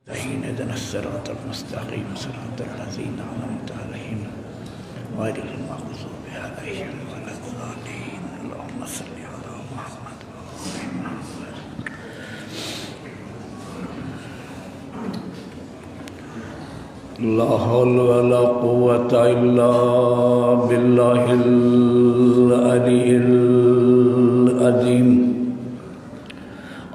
اهدنا الصراط المستقيم صراط الذين أنعمت عليهم غير المغضوب عليهم ولا الضالين اللهم صل على محمد لا حول ولا قوة إلا بالله العلي العظيم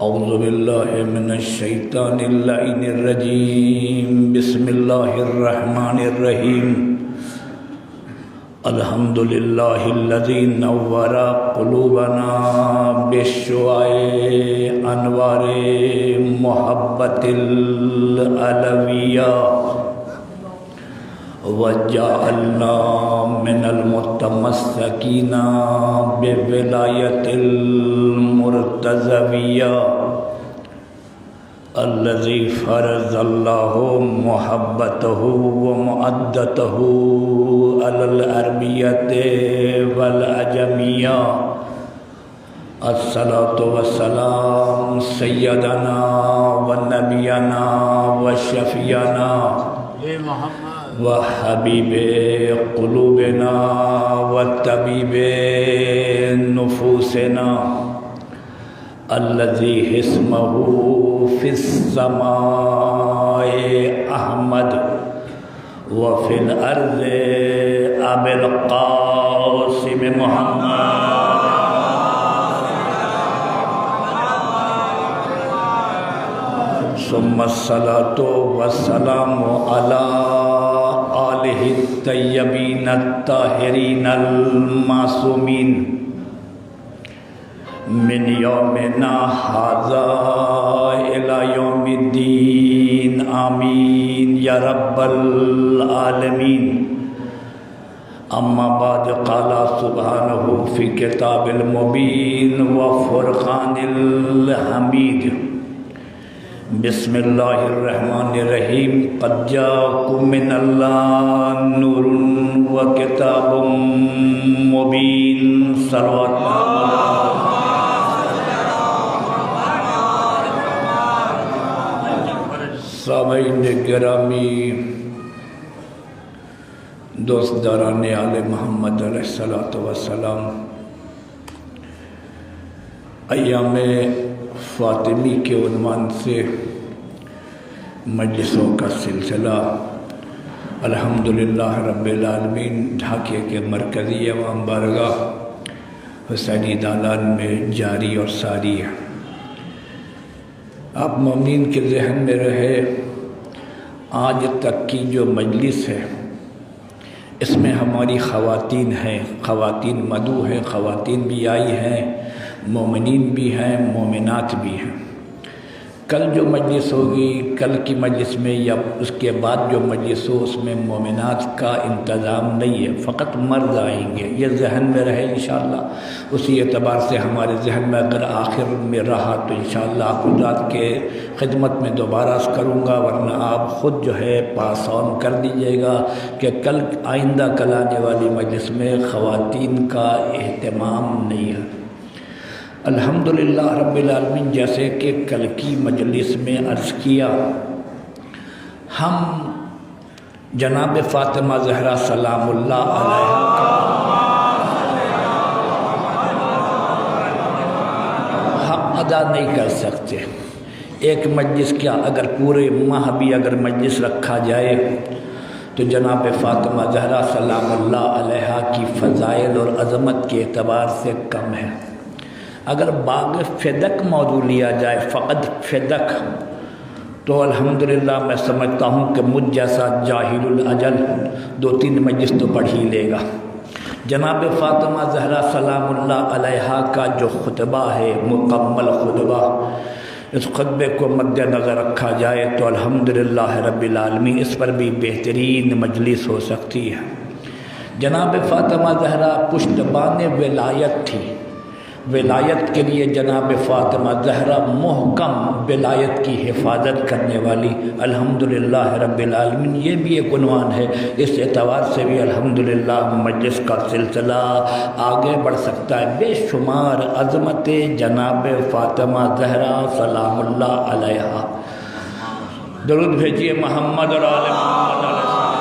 أعوذ بالله من الشيطان اللعين الرجيم بسم الله الرحمن الرحيم الحمد لله الذي نور قلوبنا بشعاع أنوار محبة العلوية وجعلنا من المتمسكين بولاية المرتضوية الذي فرض الله محبته ومودته على العربية والعجمية الصلاة والسلام سيدنا ونبينا وشفيعنا وحبيب قلوبنا وطبيب نفوسنا الذي اسمه في السماء أحمد وفي الأرض أبي القاسم محمد ثم الصلاة والسلام على آلہ الطیبین الطاہرین المعصومین من یومنا ھذا الی یوم الدین آمین یا رب العالمین اما بعد قال سبحانہ فی کتاب المبین وفرقان الحمید بسم اللہ الرحمن الرحیم قد جاءکم من اللہ نور و کتاب مبین صلوات سامعین گرامی دوستداران آل محمد علیہ السلام ایام فاطمی کے عنوان سے مجلسوں کا سلسلہ الحمدللہ رب العالمین ڈھاکے کے مرکزی امام بارگاہ حسینی دالان میں جاری اور ساری ہے۔ آپ مومنین کے ذہن میں رہے آج تک کی جو مجلس ہے اس میں ہماری خواتین ہیں، خواتین مدعو ہیں، خواتین بھی آئی ہیں، مومنین بھی ہیں، مومنات بھی ہیں۔ کل جو مجلس ہوگی کل کی مجلس میں یا اس کے بعد جو مجلس ہو اس میں مومنات کا انتظام نہیں ہے، فقط مرد آئیں گے، یہ ذہن میں رہے انشاءاللہ۔ اسی اعتبار سے ہمارے ذہن میں اگر آخر میں رہا تو انشاءاللہ آپ حضرات کے خدمت میں دوبارہ عرض کروں گا، ورنہ آپ خود جو ہے پاس آن کر دیجیے گا کہ کل آئندہ کل آنے والی مجلس میں خواتین کا اہتمام نہیں ہے۔ الحمدللہ رب العالمین، جیسے کہ کل کی مجلس میں عرض کیا، ہم جناب فاطمہ زہرا سلام اللہ علیہا کا حق ادا نہیں کر سکتے۔ ایک مجلس کیا، اگر پورے ماہ بھی اگر مجلس رکھا جائے تو جناب فاطمہ زہرا سلام اللہ علیہا کی فضائل اور عظمت کے اعتبار سے کم ہے۔ اگر باغ فدق موضوع لیا جائے، فقط فدق، تو الحمدللہ میں سمجھتا ہوں کہ مجھ جیسا جاہل الاجل 2-3 مجلس تو پڑھ ہی لے گا۔ جناب فاطمہ زہرا سلام اللہ علیہا کا جو خطبہ ہے، مکمل خطبہ، اس خطبے کو مد نظر رکھا جائے تو الحمدللہ رب العالمین اس پر بھی بہترین مجلس ہو سکتی ہے۔ جناب فاطمہ زہرا پشتبان ولایت تھی، ولایت کے لیے جناب فاطمہ زہرا محکم ولایت کی حفاظت کرنے والی الحمدللہ رب العالمین، یہ بھی ایک عنوان ہے۔ اس اعتبار سے بھی الحمدللہ مجلس کا سلسلہ آگے بڑھ سکتا ہے۔ بے شمار عظمت جناب فاطمہ زہرا سلام اللہ علیہا۔ درود بھیجیے محمد اور آل محمد علیہ السلام۔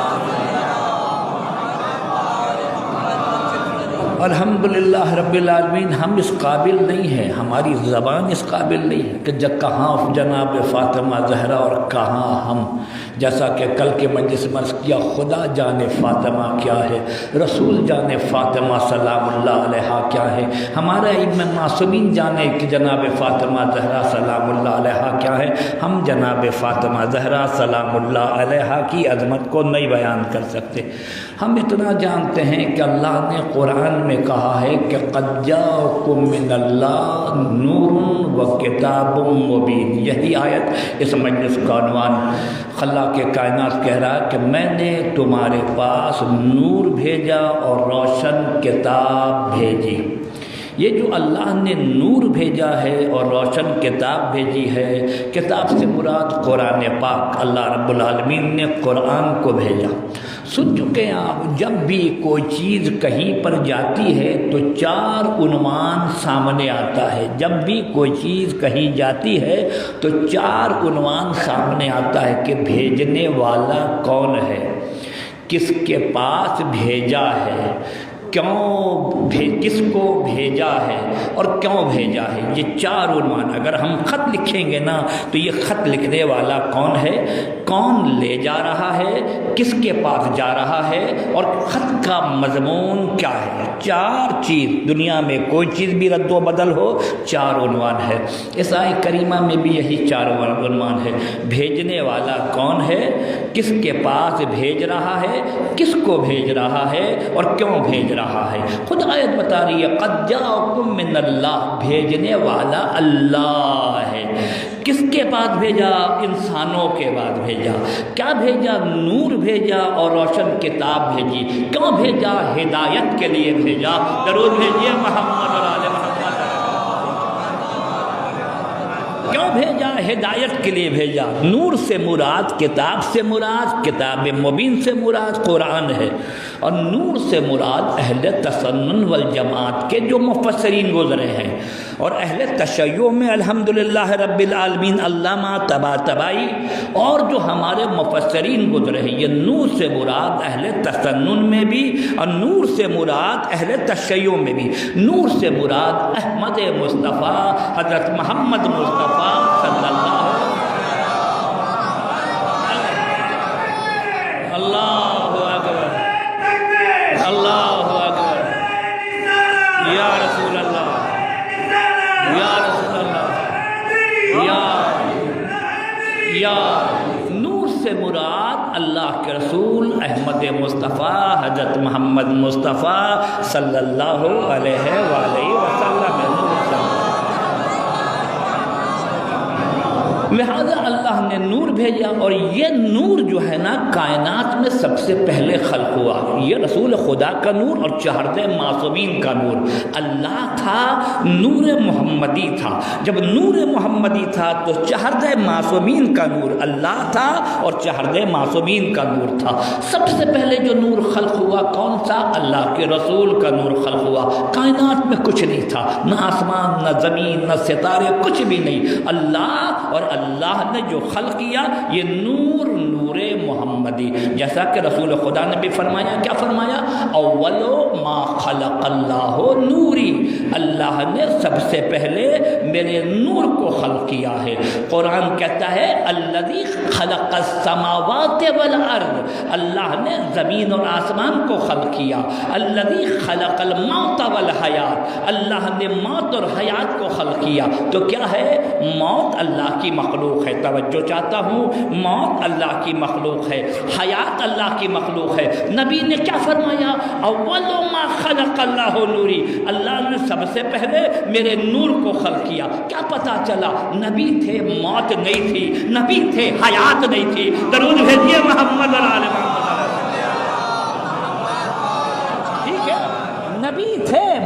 الحمدللہ رب العالمین، ہم اس قابل نہیں ہیں، ہماری زبان اس قابل نہیں ہے کہ کہاں جناب فاطمہ زہرا اور کہاں ہم، جیسا کہ کل کے مجلس میں عرض کیا، خدا جانے فاطمہ کیا ہے، رسول جانے فاطمہ سلام اللہ علیہا کیا ہے، ہمارے ائمہ معصومین جانے کہ جناب فاطمہ زہرا سلام اللہ علیہا کیا ہے، ہم جناب فاطمہ زہرا سلام اللہ علیہا کی عظمت کو نہیں بیان کر سکتے۔ ہم اتنا جانتے ہیں کہ اللہ نے قرآن میں کہا ہے کہ قد جاءکم من اللہ نور و کتاب مبین، یہی آیت اس مجلس کا عنوان۔ خلاق کائنات کہہ رہا کہ میں نے تمہارے پاس نور بھیجا اور روشن کتاب بھیجی۔ یہ جو اللہ نے نور بھیجا ہے اور روشن کتاب بھیجی ہے، کتاب سے مراد قرآن پاک، اللہ رب العالمین نے قرآن کو بھیجا۔ سن چکے ہیں آپ، جب بھی کوئی چیز کہیں پر جاتی ہے تو 4 عنوان سامنے آتا ہے۔ جب بھی کوئی چیز کہیں جاتی ہے تو 4 عنوان سامنے آتا ہے کہ بھیجنے والا کون ہے، کس کے پاس بھیجا ہے، کس کو بھیجا ہے اور کیوں بھیجا ہے۔ یہ 4 عنوان، اگر ہم خط لکھیں گے نا تو یہ خط لکھنے والا کون ہے، کون لے جا رہا ہے، کس کے پاس جا رہا ہے اور خط کا مضمون کیا ہے۔ 4 چیز، دنیا میں کوئی چیز بھی رد و بدل ہو، 4 عنوان ہے۔ اس آیت کریمہ میں بھی یہی 4 عنوان ہے۔ بھیجنے والا کون ہے، کس کے پاس بھیج رہا ہے، کس کو بھیج رہا ہے اور کیوں بھیج رہا ہے۔ خود آیت بتا رہی ہے قد جاءکم من اللہ، بھیجنے والا اللہ ہے۔ کس کے پاس بھیجا، انسانوں کے بعد بھیجا۔ کیا بھیجا، نور بھیجا اور روشن کتاب بھیجی۔ کیوں بھیجا، ہدایت کے لیے بھیجا۔ درود بھیجیے محمد اور آل محمد۔ کیوں بھیجا، ہدایت کے لیے بھیجا۔ نور سے مراد، کتاب سے مراد، کتاب مبین سے مراد قرآن ہے، اور نور سے مراد اہل تسنن والجماعت کے جو مفسرین گزرے ہیں، اور اہل تشیع میں الحمدللہ رب العالمین علامہ طباطبائی اور جو ہمارے مفسرین گزرے ہیں، یہ نور سے مراد اہل تسنن میں بھی اور نور سے مراد اہل تشیع میں بھی۔ نور سے مراد احمد مصطفیٰ حضرت محمد مصطفیٰ صلی اللہ اللہ اکبر اللہ اکبر، یا رسول اللہ یا رسول اللہ، یا نور سے مراد اللہ کے رسول احمد مصطفیٰ حضرت محمد مصطفیٰ صلی اللہ علیہ وآلہ وسلم۔ لہذا اللہ نے نور بھیجا، اور یہ نور جو ہے نا کائنات میں سب سے پہلے خلق ہوا۔ یہ رسول خدا کا نور اور چہرد معصومین کا نور۔ اللہ تھا، نور محمدی تھا۔ جب نور محمدی تھا تو چہرد معصومین کا نور اللہ تھا اور چہرد معصومین کا نور تھا۔ سب سے پہلے جو نور خلق ہوا کون سا، اللہ کے رسول کا نور خلق ہوا۔ کائنات میں کچھ نہیں تھا، نہ آسمان نہ زمین نہ ستارے، کچھ بھی نہیں۔ اللہ اور اللہ نے جو خلق کیا یہ نور، نور محمدی، جیسا کہ رسول خدا نے بھی فرمایا، کیا فرمایا، اول ما خلق اللہ نوری، اللہ نے سب سے پہلے میرے نور کو خلق کیا ہے۔ قرآن کہتا ہے الذی خلق السماوات والارض، اللہ نے زمین اور آسمان کو خلق کیا۔ الذی خلق الموت والحیات، اللہ نے موت اور حیات کو خلق کیا۔ تو کیا ہے، موت اللہ کی مخلوق ہے، توجہ چاہتا ہوں، موت اللہ کی مخلوق ہے، حیات اللہ کی مخلوق ہے۔ نبی نے کیا فرمایا، اول ما خلق اللہ نوری، اللہ نے سب سے پہلے میرے نور کو خلق کیا۔ کیا پتا چلا، نبی تھے موت نہیں تھی، نبی تھے حیات نہیں تھی۔ درود بھیجیے محمد اور آل محمد۔ ٹھیک ہے، نبی تھے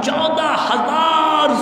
14,000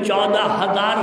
14,000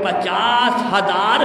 50,000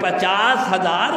50,000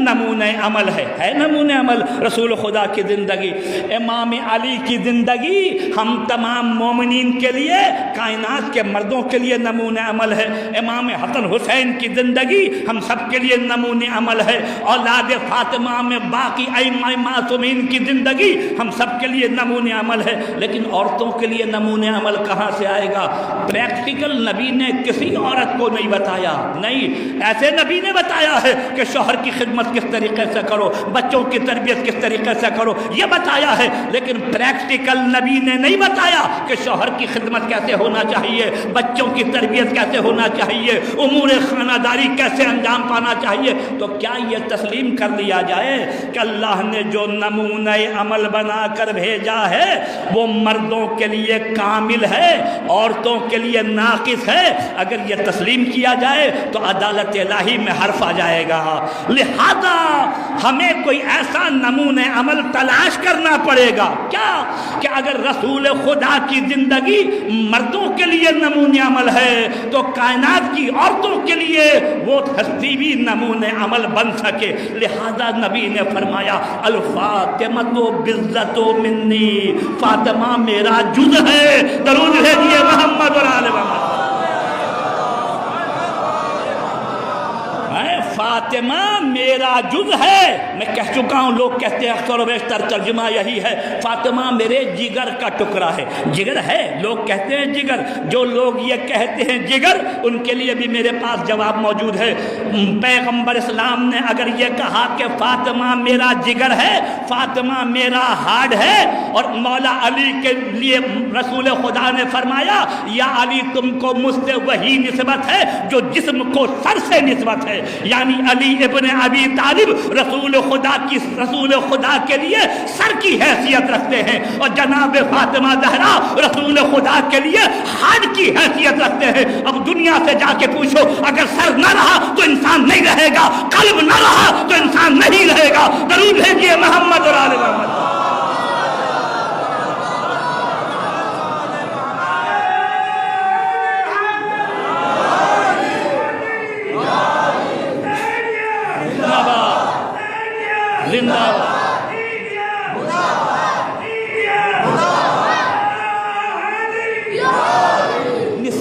نمونہ عمل ہے نمونہ عمل رسول خدا کی زندگی، امام علی کی زندگی ہم تمام مومنین کے لیے، کائنات کے مردوں کے لیے نمونہ عمل ہے، امام حسن حسین کی زندگی ہم سب کے لیے نمونہ عمل ہے، اولاد فاطمہ میں باقی ائمہ معصومین کی زندگی ہم سب کے لیے نمونہ عمل ہے۔ لیکن عورتوں کے لیے نمونہ عمل کہاں سے آئے گا؟ پریکٹیکل نبی نے کسی عورت کو نہیں بتایا، نہیں، ایسے نبی نے بتایا ہے کہ شوہر کی خدمت کس طریقے سے کرو، بچوں کی تربیت کس طریقے سے کرو، یہ بتایا ہے، لیکن پریکٹیکل نبی نے نہیں بتایا کہ شوہر کی خدمت کیسے ہونا چاہیے، بچوں کی تربیت کیسے ہونا چاہیے، امور خانہ داری کیسے انجام پانا چاہیے۔ تو کیا یہ تسلیم کر لیا جائے کہ اللہ نے جو نمونہ عمل بنا کر بھیجا ہے وہ مردوں کے لیے کامل ہے، عورتوں کے لیے ناقص ہے؟ اگر یہ تسلیم کیا جائے تو عدالت الہی میں حرف آ جائے گا۔ لہذا ہمیں کوئی ایسا نمونہ عمل تلاش کرنا پڑے گا کیا کہ اگر رسول خدا کی زندگی مردوں کے لیے نمونہ عمل ہے تو کائنات کی عورتوں کے لیے وہ تصویری نمونہ عمل بن سکے۔ لہذا نبی نے فرمایا الفاطمہ بِالذَّةُ منی، فاطمہ میرا جز ہے۔ درود بھیجیے محمد اور آل محمد۔ فاطمہ میرا جز ہے، میں کہہ چکا ہوں، لوگ کہتے ہیں اکثر و بیشتر ترجمہ یہی ہے، فاطمہ میرے جگر کا ٹکڑا ہے۔ جگر ہے، لوگ کہتے ہیں جگر، جو لوگ یہ کہتے ہیں جگر، ان کے لیے بھی میرے پاس جواب موجود ہے۔ پیغمبر اسلام نے اگر یہ کہا کہ فاطمہ میرا جگر ہے، فاطمہ میرا ہارڈ ہے، اور مولا علی کے لیے رسول خدا نے فرمایا یا علی تم کو مجھ سے وہی نسبت ہے جو جسم کو سر سے نسبت ہے، یعنی علی ابن ابی طالب رسول خدا کے لیے سر کی حیثیت رکھتے ہیں، اور جناب فاطمہ زہرا رسول خدا کے لیے ہاتھ کی حیثیت رکھتے ہیں۔ اب دنیا سے جا کے پوچھو، اگر سر نہ رہا تو انسان نہیں رہے گا، قلب نہ رہا تو انسان نہیں رہے گا۔ درود بھیجیے محمد اور آل محمد۔ زندہ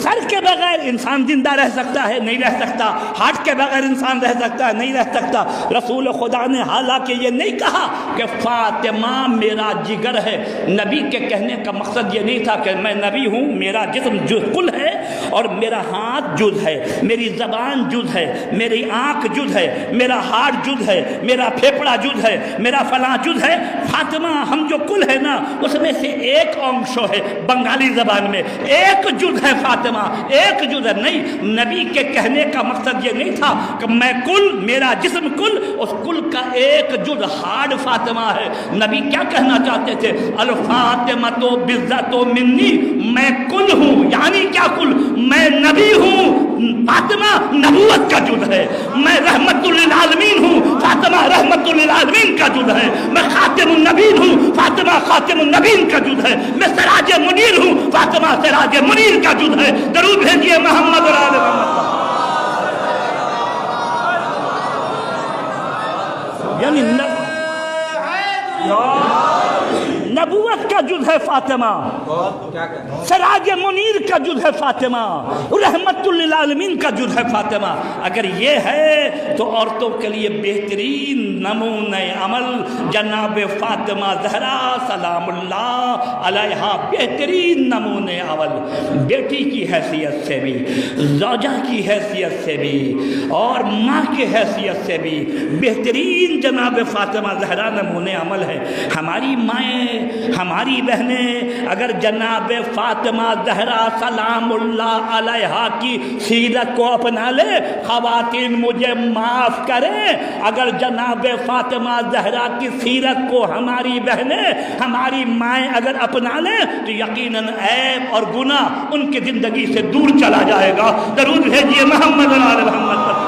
سر کے بغیر انسان زندہ رہ سکتا ہے؟ نہیں رہ سکتا۔ ہاتھ کے بغیر انسان رہ سکتا ہے؟ نہیں رہ سکتا۔ رسول خدا نے حالانکہ یہ نہیں کہا کہ فاطمہ میرا جگر ہے، نبی کے کہنے کا مقصد یہ نہیں تھا کہ میں نبی ہوں، میرا جسم کل ہے اور میرا ہاتھ جز ہے، میری زبان جز ہے، میری آنکھ جز ہے، میرا ہاتھ جز ہے، میرا پھیپڑا جز ہے، میرا فلاں جز ہے۔ فاطمہ ہم جو کل ہے نا، اس میں سے ایک انشو ہے، بنگالی زبان میں ایک جز ہے فاطمہ، ایک جز ہے۔ نہیں، نبی کے کہنے کا مقصد یہ نہیں تھا کہ میں کل، میرا جسم کل، اس کل کا ایک جز ہارڈ فاطمہ ہے۔ نبی کیا کہنا چاہتے تھے؟ الفاطمہ تو بالذات منی، میں کل ہوں، یعنی کیا کل؟ میں نبی ہوں، فاطمہ نبوت کا جز ہے۔ میں رحمت للعالمین ہوں، فاطمہ رحمت للعالمین کا جز ہے۔ میں خاتم النبین ہوں، فاطمہ خاتم النبین کا جز ہے۔ میں سراج منیر ہوں، فاطمہ سراج منیر کا جز ہے۔ درود بھیجیے محمد اور آل محمد۔ یعنی نبوت کا جز ہے فاطمہ، سراج منیر کا جز ہے فاطمہ، رحمت للعالمین کا جز ہے فاطمہ۔ اگر یہ ہے تو عورتوں کے لیے بہترین نمونہ عمل جناب فاطمہ زہرا سلام اللہ علیہا، بہترین نمونہ عمل، بیٹی کی حیثیت سے بھی، زوجہ کی حیثیت سے بھی، اور ماں کی حیثیت سے بھی بہترین جناب فاطمہ زہرا نمونہ عمل ہے۔ ہماری مائیں، ہماری بہنیں اگر جناب فاطمہ زہرا سلام اللہ علیہا کی سیرت کو اپنا لے، خواتین مجھے معاف کریں، اگر جناب فاطمہ زہرا کی سیرت کو ہماری بہنیں، ہماری مائیں اگر اپنا لیں تو یقیناً عیب اور گناہ ان کی زندگی سے دور چلا جائے گا۔ درود بھیجیے محمد اور آل محمد پر،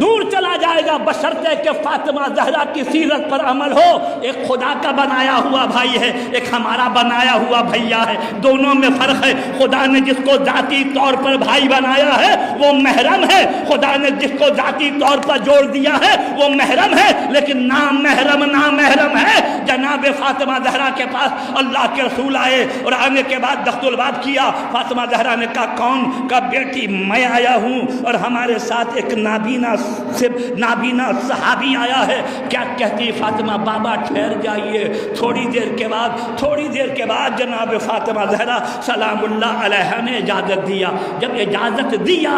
دور چلا جائے گا بشرطے کہ فاطمہ زہرا کی سیرت پر عمل ہو۔ ایک خدا کا بنایا ہوا بھائی ہے، ایک ہمارا بنایا ہوا بھیا ہے، دونوں میں فرق ہے۔ خدا نے جس کو ذاتی طور پر بھائی بنایا ہے وہ محرم ہے، خدا نے جس کو ذاتی طور پر جوڑ دیا ہے وہ محرم ہے، لیکن نامحرم ہے۔ جناب فاطمہ زہرا کے پاس اللہ کے رسول آئے اور آنے کے بعد دخل الباب کیا۔ فاطمہ زہرا نے کہا کون؟ کہا بیٹی میں آیا ہوں اور ہمارے ساتھ ایک نابینا صحابی آیا ہے۔ کیا کہتی فاطمہ؟ بابا ٹھہر جائیے، تھوڑی دیر کے بعد جناب فاطمہ زہرا سلام اللہ علیہ نے اجازت دیا۔ جب اجازت دیا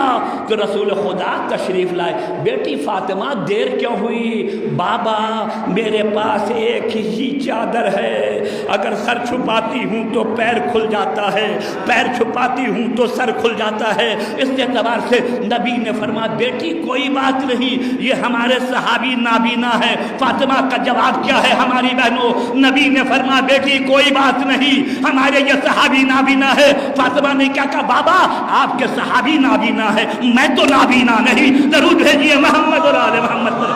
تو رسول خدا تشریف لائے۔ بیٹی فاطمہ دیر کیوں ہوئی؟ بابا میرے پاس ایک ہی چادر ہے، اگر سر چھپاتی ہوں تو پیر کھل جاتا ہے، پیر چھپاتی ہوں تو سر کھل جاتا ہے۔ اس اعتبار سے نبی نے فرمایا بیٹی کوئی بات نہیں، یہ ہمارے صحابی نابینا ہے۔ فاطمہ کا جواب کیا ہے ہماری بہنوں؟ نبی نے فرمایا بیٹی کوئی بات نہیں، ہمارے یہ صحابی نابینا ہے۔ فاطمہ نے کیا کہا؟ بابا آپ کے صحابی نابینا ہے، میں تو نابینا نہیں، درود بھیجیے محمد اور آل محمد پر۔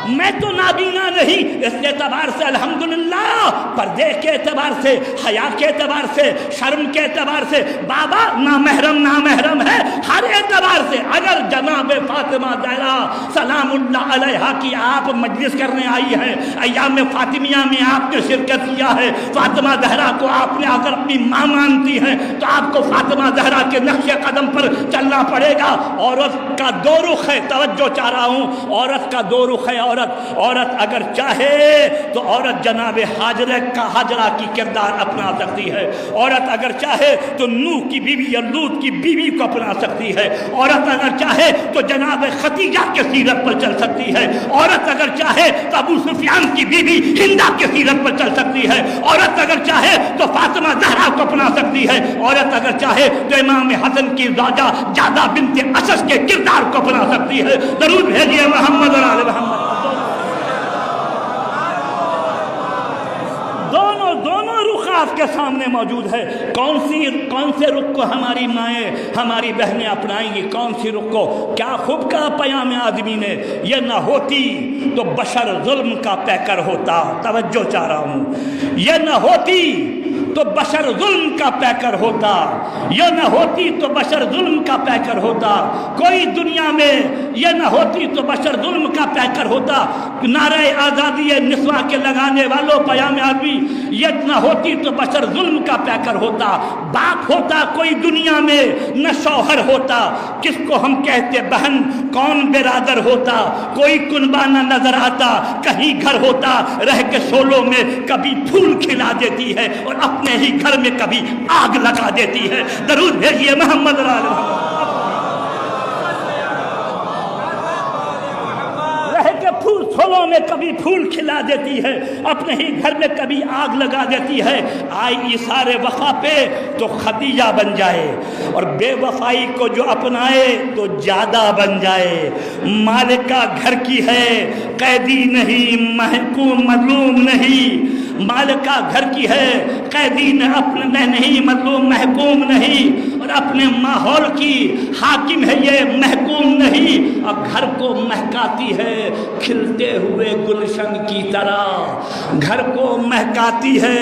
میں تو نابینا نہیں۔ اس اعتبار سے الحمدللہ پردے کے اعتبار سے، حیا کے اعتبار سے، شرم کے اعتبار سے بابا نامحرم ہے۔ ہر اعتبار سے اگر جناب فاطمہ زہرا سلام اللہ علیہا کی آپ مجلس کرنے آئی ہے، ایام فاطمیہ میں آپ نے شرکت کیا ہے، فاطمہ زہرا کو آپ نے اگر اپنی ماں مانتی ہیں تو آپ کو فاطمہ زہرا کے نقش قدم پر چلنا پڑے گا۔ عورت کا دو رخ ہے، توجہ چاہ رہا ہوں، عورت کا دو رخ ہے۔ عورت اگر چاہے تو عورت جناب حاجرہ کی کردار اپنا سکتی ہے، عورت اگر چاہے تو نوح کی بیوی یا لوط کی بیوی کو اپنا سکتی ہے، عورت اگر چاہے تو جناب ختیجہ کے سیرت پر چل سکتی ہے، عورت اگر چاہے تو ابو سفیان کی بیوی ہندہ کے سیرت پر چل سکتی ہے، عورت اگر چاہے تو فاطمہ زہرا کو اپنا سکتی ہے، عورت اگر چاہے تو امام حسن کی زوجہ جادہ بنت اسد کے کردار کو اپنا سکتی ہے۔ درود بھیجیے محمد اور آل محمد۔ دونوں رخ آپ کے سامنے موجود ہے۔ کون سے رخ کو ہماری مائیں ہماری بہنیں اپنائیں گی؟ کون سی رخ کو؟ کیا خوب کہا پیام آدمی نے، یہ نہ ہوتی تو بشر ظلم کا پیکر ہوتا۔ توجہ چاہ رہا ہوں، یہ نہ ہوتی تو بشر ظلم کا پیکر ہوتا، یہ نہ ہوتی تو بشر ظلم کا پیکر ہوتا۔ کوئی دنیا میں یہ نہ ہوتی تو بشر ظلم کا پیکر ہوتا۔ نعرہ آزادی نسواں کے لگانے والوں پیام آدمی، یہ نہ ہوتی تو بشر ظلم کا پیکر ہوتا۔ باپ ہوتا کوئی دنیا میں نہ شوہر ہوتا، کس کو ہم کہتے بہن، کون برادر ہوتا، کوئی کنبہ نہ نظر آتا، کہیں گھر ہوتا رہ کے شولوں میں کبھی پھول کھلا دیتی ہے اور اپنے ہی گھر میں کبھی آگ لگا دیتی ہے۔ درود بھیجیے محمد رہ کے شولوں میں کبھی پھول کھلا دیتی ہے، اپنے ہی گھر میں کبھی آگ لگا دیتی ہے۔ آئی ایثار وفا پہ تو خدیجہ بن جائے، اور بے وفائی کو جو اپنائے تو جادہ بن جائے۔ مالکہ گھر کی ہے قیدی نہیں، محکوم مظلوم نہیں، مالکہ گھر کی ہے قیدی نہیں، مظلوم محکوم نہیں، اور اپنے ماحول کی حاکم ہے یہ محکوم نہیں، اب گھر کو مہکاتی ہے کھلتے ہوئے گلشن کی طرح، گھر کو مہکاتی ہے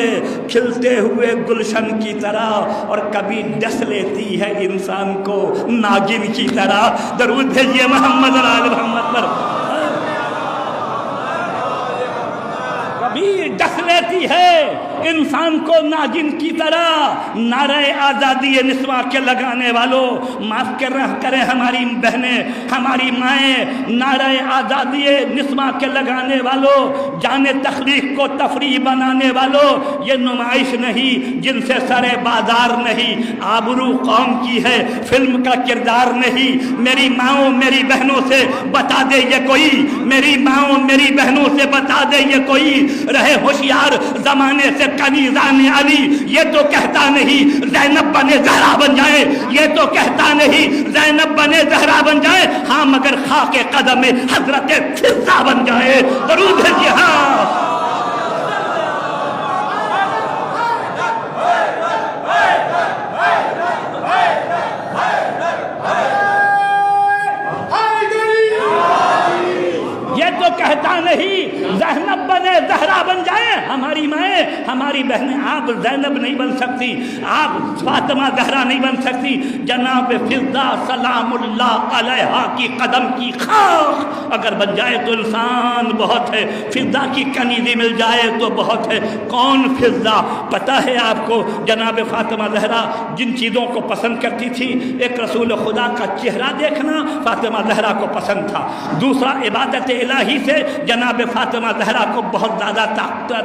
کھلتے ہوئے گلشن کی طرح، اور کبھی ڈس لیتی ہے انسان کو ناگن کی طرح۔ درود بھیجیے محمد اور آل محمد پر۔ کبھی ڈس لیتی ہے انسان کو ناگن کی طرح۔ نعرہ آزادی نسواں کے لگانے والوں معاف کریں ہماری بہنیں، ہماری مائیں، نعرہ آزادی نسواں کے لگانے والوں، جان تخلیق کو تفریح بنانے والوں، یہ نمائش نہیں جن سے سرے بازار نہیں، آبرو قوم کی ہے فلم کا کردار نہیں۔ میری ماؤں میری بہنوں سے بتا دے یہ کوئی، میری ماؤں میری بہنوں سے بتا دے یہ کوئی، رہے ہوشیار زمانے سے کنیزان علی، یہ تو کہتا نہیں زینب بنے زہرا بن جائے، یہ تو کہتا نہیں زینب بنے زہرا بن جائے، ہاں مگر خاک قدم میں حضرت فضہ بن جائے۔ درود ہے جی ہاں۔ نہیں زینب بنے، زہرا بن جائے ہماری مائیں، ہماری بہنیں، آپ زینب نہیں بن سکتی، آپ فاطمہ زہرا نہیں بن سکتی۔ جناب فضہ سلام اللہ علیہا کی قدم کی خاک اگر بن جائے تو انسان بہت ہے، فضہ کی کنیزی مل جائے تو بہت ہے۔ کون فضہ؟ پتہ ہے آپ کو جناب فاطمہ زہرا جن چیزوں کو پسند کرتی تھی، ایک رسول خدا کا چہرہ دیکھنا فاطمہ زہرا کو پسند تھا، دوسرا عبادت الہی سے جناب فاطمہ زہرا کو بہت زیادہ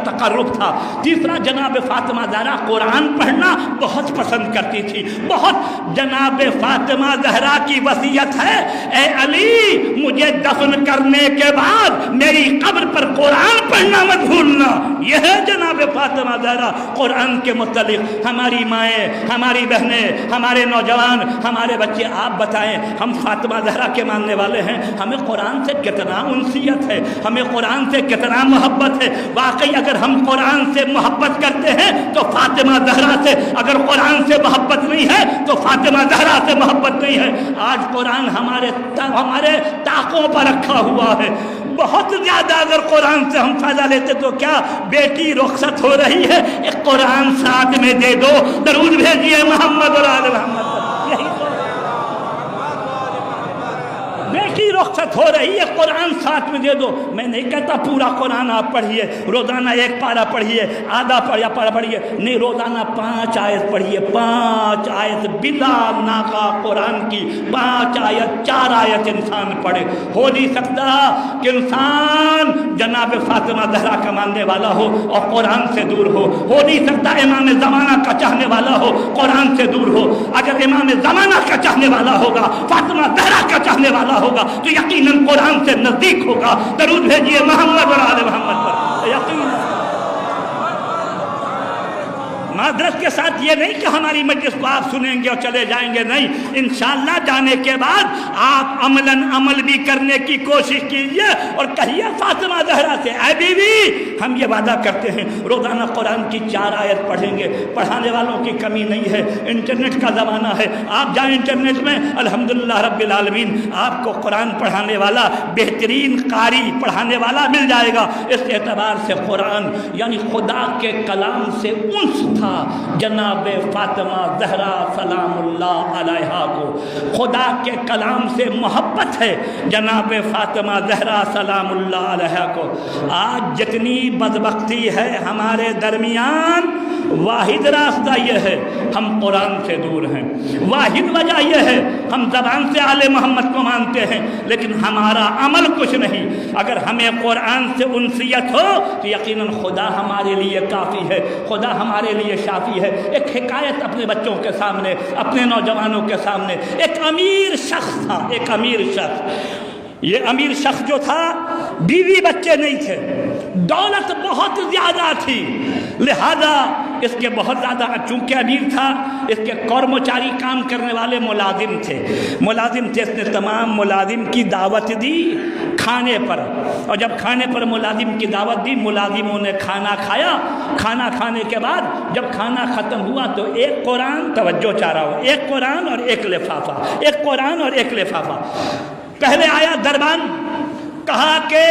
تقرب تھا، تیسرا جناب فاطمہ زہرا قرآن پڑھنا بہت پسند کرتی تھی، بہت۔ جناب فاطمہ زہرا کی وصیت ہے، اے علی مجھے دفن کرنے کے بعد میری قبر پر قرآن پڑھنا مت بھولنا۔ یہ ہے جناب فاطمہ زہرا قرآن کے متعلق۔ ہماری مائیں، ہماری بہنیں، ہمارے نوجوان، ہمارے بچے، آپ بتائیں ہم فاطمہ زہرا کے ماننے والے ہیں، ہمیں قرآن سے کتنا انسیت ہے، ہمیں قرآن سے کتنا محبت ہے۔ واقعی اگر ہم قرآن سے محبت کرتے ہیں تو فاطمہ زہرا سے، اگر قرآن سے محبت نہیں ہے تو فاطمہ زہرا سے محبت نہیں ہے۔ آج قرآن ہمارے طاقوں پر رکھا ہوا ہے، بہت زیادہ اگر قرآن سے ہم فائدہ لیتے تو کیا بیٹی رخصت ہو رہی ہے، ایک قرآن ساتھ میں دے دو، درود بھیجیے محمد اور آل محمد۔ یہی تو بیٹی رخصت ہو رہی ہے، قرآن ساتھ میں دے دو۔ میں نہیں کہتا پورا قرآن آپ پڑھیے، روزانہ ایک پارہ پڑھیے، آدھا پڑھیے، نہیں، روزانہ 5 آیت پڑھیے، 5 آیت بلا ناغہ قرآن کی 5 آیت، 4 آیت انسان پڑھے۔ ہو نہیں سکتا کہ انسان جناب فاطمہ زہرا کا ماننے والا ہو اور قرآن سے دور ہو نہیں سکتا امام زمانہ کا چاہنے والا ہو قرآن سے دور ہو۔ اگر امام زمانہ کا چاہنے والا ہوگا، فاطمہ زہرا کا چاہنے والا ہوگا تو یقیناً قرآن سے نزدیک ہوگا۔ درود بھیجیے محمد اور آل محمد پر۔ یقیناً معذرت کے ساتھ یہ نہیں کہ ہماری مجلس کو آپ سنیں گے اور چلے جائیں گے، نہیں، انشاءاللہ جانے کے بعد آپ عمل بھی کرنے کی کوشش کیجئے اور کہیے فاطمہ زہرا سے، اے بیوی ہم یہ وعدہ کرتے ہیں روزانہ قرآن کی 4 آیت پڑھیں گے۔ پڑھانے والوں کی کمی نہیں ہے، انٹرنیٹ کا زمانہ ہے، آپ جائیں انٹرنیٹ میں، الحمدللہ رب العالمین آپ کو قرآن پڑھانے والا، بہترین قاری پڑھانے والا مل جائے گا۔ اس اعتبار سے قرآن یعنی خدا کے کلام سے انس تھا جناب فاطمہ زہرا سلام اللہ علیہا کو، خدا کے کلام سے محبت ہے جناب فاطمہ زہرا سلام اللہ علیہا کو۔ آج جتنی بدبختی ہے ہمارے درمیان، واحد راستہ یہ ہے ہم قرآن سے دور ہیں، واحد وجہ یہ ہے ہم زبان سے آل محمد کو مانتے ہیں لیکن ہمارا عمل کچھ نہیں۔ اگر ہمیں قرآن سے انسیت ہو تو یقیناً خدا ہمارے لیے کافی ہے، خدا ہمارے لیے شافی ہے۔ ایک حکایت اپنے بچوں کے سامنے، اپنے نوجوانوں کے سامنے، ایک امیر شخص تھا، ایک امیر شخص۔ یہ امیر شخص جو تھا بیوی بچے نہیں تھے، دولت بہت زیادہ تھی، لہذا اس کے بہت زیادہ، چونکہ امیر تھا اس کے کورمچاری کام کرنے والے ملازم تھے، اس نے تمام ملازم کی دعوت دی کھانے پر، اور جب کھانے پر ملازم کی دعوت دی، ملازموں نے کھانا کھایا، کھانا کھانے کے بعد جب کھانا ختم ہوا تو ایک قرآن، توجہ چاہ رہا ہوں، ایک قرآن اور ایک لفافہ، ایک قرآن اور ایک لفافہ۔ پہلے آیا دربان، کہا کہ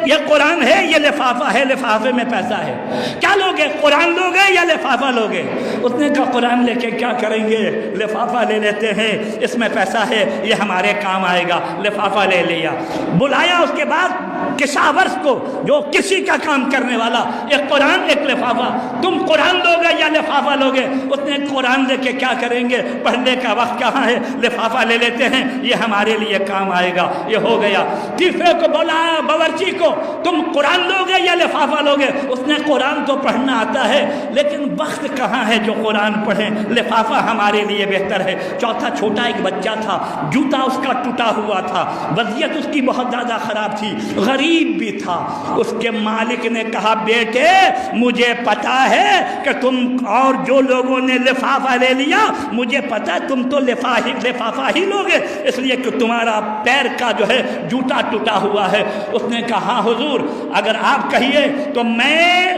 یہ قرآن ہے، یہ لفافہ ہے، لفافے میں پیسہ ہے، کیا لوگے؟ قرآن لوگے یا لفافہ لوگے؟ اس نے کہا قرآن لے کے کیا کریں گے، لفافہ لے لیتے ہیں، اس میں پیسہ ہے، یہ ہمارے کام آئے گا۔ لفافہ لے لیا، بلایا اس کے بعد کشاورز کو، جو کسی کا کام کرنے والا، ایک قرآن ایک لفافہ، تم قرآن لوگے یا لفافہ لوگے؟ اس نے قرآن لے کے کیا کریں گے، پڑھنے کا وقت کہاں ہے، لفافہ لے لیتے ہیں، یہ ہمارے لیے کام آئے گا، یہ ہو گیا۔ تیسرے کو بولا باورچی کو، تم قرآن لوگے یا لفافہ لوگے؟ اس نے قرآن تو پڑھنا آتا ہے لیکن وقت کہاں ہے جو قرآن پڑھیں، لفافہ ہمارے لیے بہتر ہے۔ چوتھا چھوٹا ایک بچہ تھا، جوتا اس کا ٹوٹا ہوا تھا، وضعیت اس کی بہت زیادہ خراب تھی، غریب بھی تھا۔ اس کے مالک نے کہا بیٹے مجھے پتا ہے کہ تم اور جو لوگوں نے لفافہ لے لیا، مجھے پتا تم تو لفافہ ہی لوگے، اس لیے کہ تمہارا پیر کا جو ہے جوتا ٹوٹا ہوا ہے۔ اس نے کہا ہاں حضور اگر آپ کہیے تو میں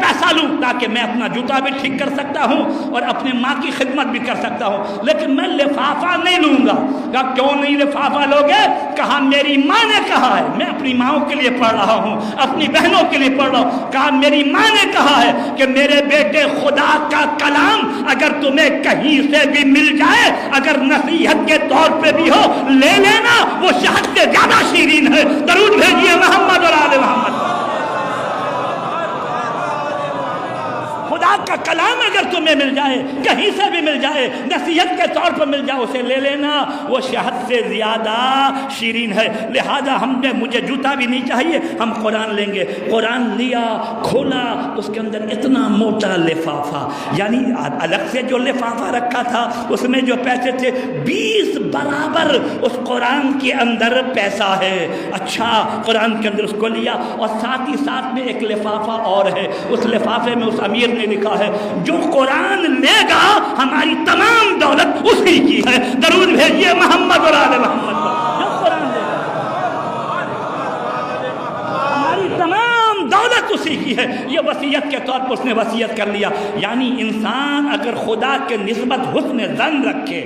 پیسہ لوں تاکہ میں اپنا جوتا بھی ٹھیک کر سکتا ہوں اور اپنی ماں کی خدمت بھی کر سکتا ہوں، لیکن میں لفافہ نہیں لوں گا۔ کہا کیوں نہیں لفافہ لوگے؟ کہا میری ماں نے کہا ہے میں اپنی ماؤں کے لیے پڑھ رہا ہوں، اپنی بہنوں کے لیے پڑھ رہا ہوں۔ کہا میری ماں نے کہا ہے کہ میرے بیٹے خدا کا کلام اگر تمہیں کہیں سے بھی مل جائے، اگر نصیحت کے طور پہ بھی ہو لے لینا، وہ شہد سے زیادہ شیرین ہے۔ درود بھیجیے محمد اور آل محمد۔ خدا کا کلام اگر تمہیں مل جائے، کہیں سے بھی مل جائے، نصیحت کے طور پر مل جائے، اسے لے لینا، وہ شہد سے زیادہ شیرین ہے۔ لہذا مجھے جوتا بھی نہیں چاہیے، ہم قرآن لیں گے۔ قرآن لیا، کھولا، اس کے اندر اتنا موٹا لفافہ، یعنی الگ سے جو لفافہ رکھا تھا اس میں جو پیسے تھے 20 برابر اس قرآن کے اندر پیسہ ہے۔ اچھا، قرآن کے اندر اس کو لیا، اور ساتھ ہی ساتھ میں ایک لفافہ اور ہے، اس لفافے میں اس امیر نے لکھا ہے جو قرآن لے گا ہماری تمام دولت اسی کی ہے۔ درود بھیجیے محمد اور آل محمد پر۔ جو قرآن لے گا ہماری تمام دولت اسی کی ہے۔ یہ وصیت کے طور پر اس نے وصیت کر لیا۔ یعنی انسان اگر خدا کے نسبت حسن ظن رکھے،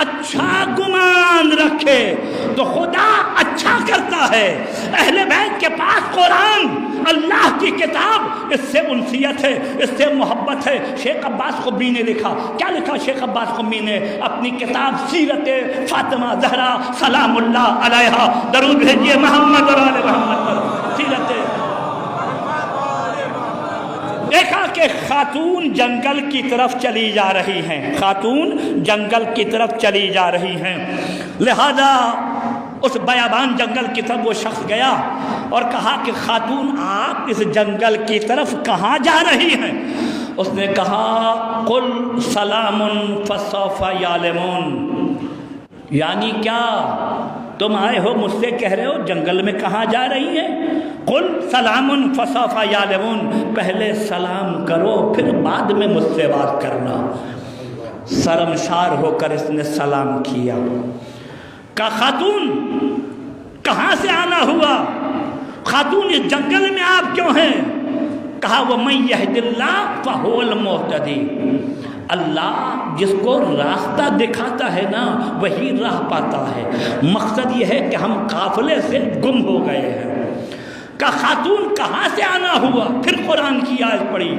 اچھا گمان رکھے، تو خدا اچھا کرتا ہے۔ اہل بیت کے پاس قرآن، اللہ کی کتاب، اس سے انسیت ہے، اس سے محبت ہے۔ شیخ عباس قمی نے لکھا، کیا لکھا شیخ عباس قمی نے اپنی کتاب سیرت فاطمہ زہرا سلام اللہ علیہا، درود بھیجیے محمد اور آل محمد پر۔ سیرت دیکھا کہ خاتون جنگل کی طرف چلی جا رہی ہیں، خاتون جنگل کی طرف چلی جا رہی ہیں، لہذا اس بیابان جنگل کی طرف وہ شخص گیا اور کہا کہ خاتون آپ اس جنگل کی طرف کہاں جا رہی ہیں؟ اس نے کہا قل سلام فسوف یعلمون، یعنی کیا تم آئے ہو مجھ سے کہہ رہے ہو جنگل میں کہاں جا رہی ہیں؟ قل سلام فسوف یعلمون، پہلے سلام کرو پھر بعد میں مجھ سے بات کرنا۔ شرمسار ہو کر اس نے سلام کیا۔ کہا خاتون کہاں سے آنا ہوا؟ خاتون اس جنگل میں آپ کیوں ہیں؟ کہا وَمَن يَهْدِ اللَّهُ فَهُوَ الْمُهْتَدِي، اللہ جس کو راستہ دکھاتا ہے نا وہی راہ پاتا ہے۔ مقصد یہ ہے کہ ہم قافلے سے گم ہو گئے ہیں۔ کہا خاتون کہاں سے آنا ہوا؟ پھر قرآن کی آیت پڑھی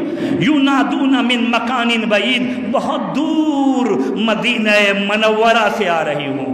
یونادون من مکان بعید، بہت دور مدینہ منورہ سے آ رہی ہوں۔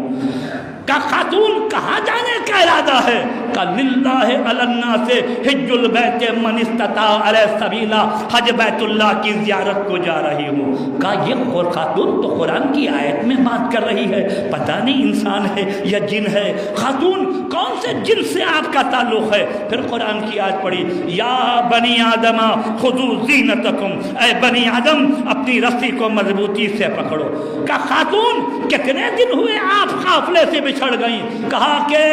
کہا خاتون کہاں جانے کا ارادہ ہے؟ کہا للہ علی الناس حج البیت من استطاع الیہ سبیلا، حج بیت اللہ کی زیارت کو جا رہی ہوں۔ کہا یہ خاتون تو قرآن کی آیت میں بات کر رہی ہے، پتہ نہیں انسان ہے یا جن ہے۔ خاتون کون سے جن سے آپ کا تعلق ہے؟ پھر قرآن کی آیت پڑھی یا بنی آدم خذوا زینتکم، اے بنی آدم اپنی رسی کو مضبوطی سے پکڑو۔ کہا خاتون کتنے دن ہوئے آپ قافلے سے بچھڑ گئی؟ کہا کہ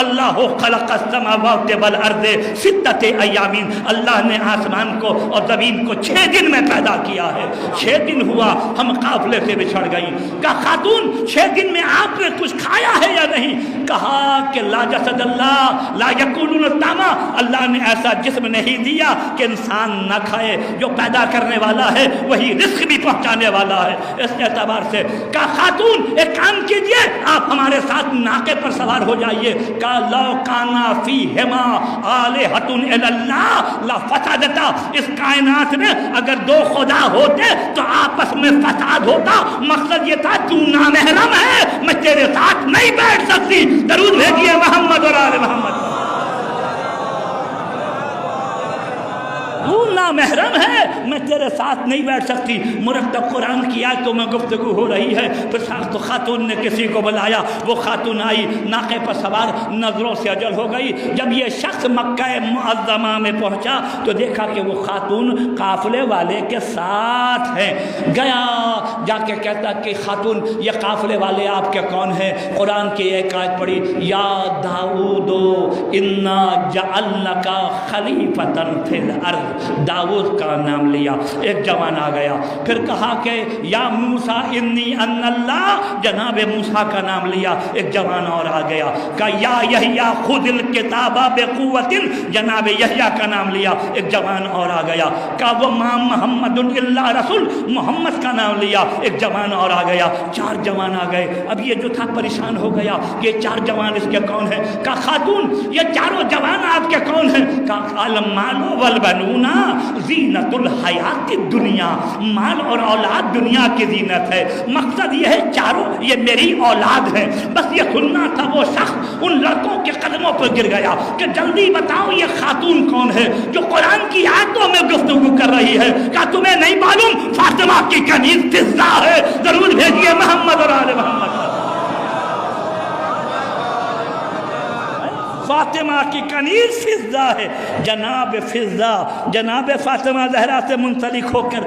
اللہ خلق السماوات والارض ستۃ ایام، اللہ نے آسمان کو اور زمین کو 6 دن میں پیدا کیا ہے، 6 دن ہوا ہم قافلے سے بچھڑ گئی۔ کہا خاتون 6 دن میں آپ نے کچھ کھایا ہے یا نہیں؟ کہا کہ لا جسد اللہ لا یکونون الطعام، اللہ نے ایسا جسم نہیں دیا کہ انسان نہ کھائے، جو پیدا کرنے والا ہے وہی رزق بھی پہنچانے والا ہے۔ اس اعتبار سے کہا خاتون ایک کام کیجئے، آپ ہمارے ساتھ ناقے پر سوار ہو جائیے۔ کہا لو کانا فیہما آلہۃ الا اللہ لفسدتا، اس کائنات میں اگر 2 خدا ہوتے تو آپس میں فساد ہوتا۔ مقصد یہ تھا تو نامحرم ہے، میں تیرے ساتھ نہیں بیٹھ سکتی۔ درود بھیجیے محمد اور آل محمد۔ تو نامحرم ہے، میں تیرے ساتھ نہیں بیٹھ سکتی۔ مرتب قرآن کی آیتوں میں گفتگو ہو رہی ہے۔ پھر تو خاتون نے کسی کو بلایا، وہ خاتون آئی، ناقے پر سوار، نظروں سے اجل ہو گئی۔ جب یہ شخص مکہ معظمہ میں پہنچا تو دیکھا کہ وہ خاتون قافلے والے کے ساتھ ہیں۔ گیا جا کے کہتا کہ خاتون یہ قافلے والے آپ کے کون ہیں؟ قرآن کی ایک آیت پڑھی یا داؤد انا جعلناک خلیفۃ فی الارض، داؤد کا نام لیا، لیا، ایک جوان آ گیا، پھر کہا کہ یا موسیٰ انی ان اللہ، جناب موسیٰ کا نام لیا، ایک جوان اور آ گیا، کہا یا یحییٰ خذ الکتاب بقوۃ، جناب یحییٰ کا نام لیا، ایک جوان اور آ گیا، کہا وما محمد الا رسول، محمد کا نام لیا، ایک جوان اور آ گیا، 4 جوان آ گئے۔ اب یہ جو تھا پریشان ہو گیا، یہ 4 جوان اس کے کون ہیں؟ کہا خاتون یہ چاروں جوان آپ کے کون ہیں؟ کہا المال والبنون زینت الحیات الدنیا، مال اور اولاد دنیا کی زینت ہے، مقصد یہ ہے چاروں یہ میری اولاد ہے۔ بس یہ سننا تھا، وہ شخص ان لڑکوں کے قدموں پر گر گیا کہ جلدی بتاؤ یہ خاتون کون ہے جو قرآن کی آیتوں میں گفتگو کر رہی ہے؟ کہا تمہیں نہیں معلوم فاطمہ کی کنیز فضہ ہے، ضرور بھیجیے محمد اور آل محمد۔ فاطمہ کی کنیز فضہ ہے، جناب فضہ جناب فاطمہ زہرا سے منسلک ہو کر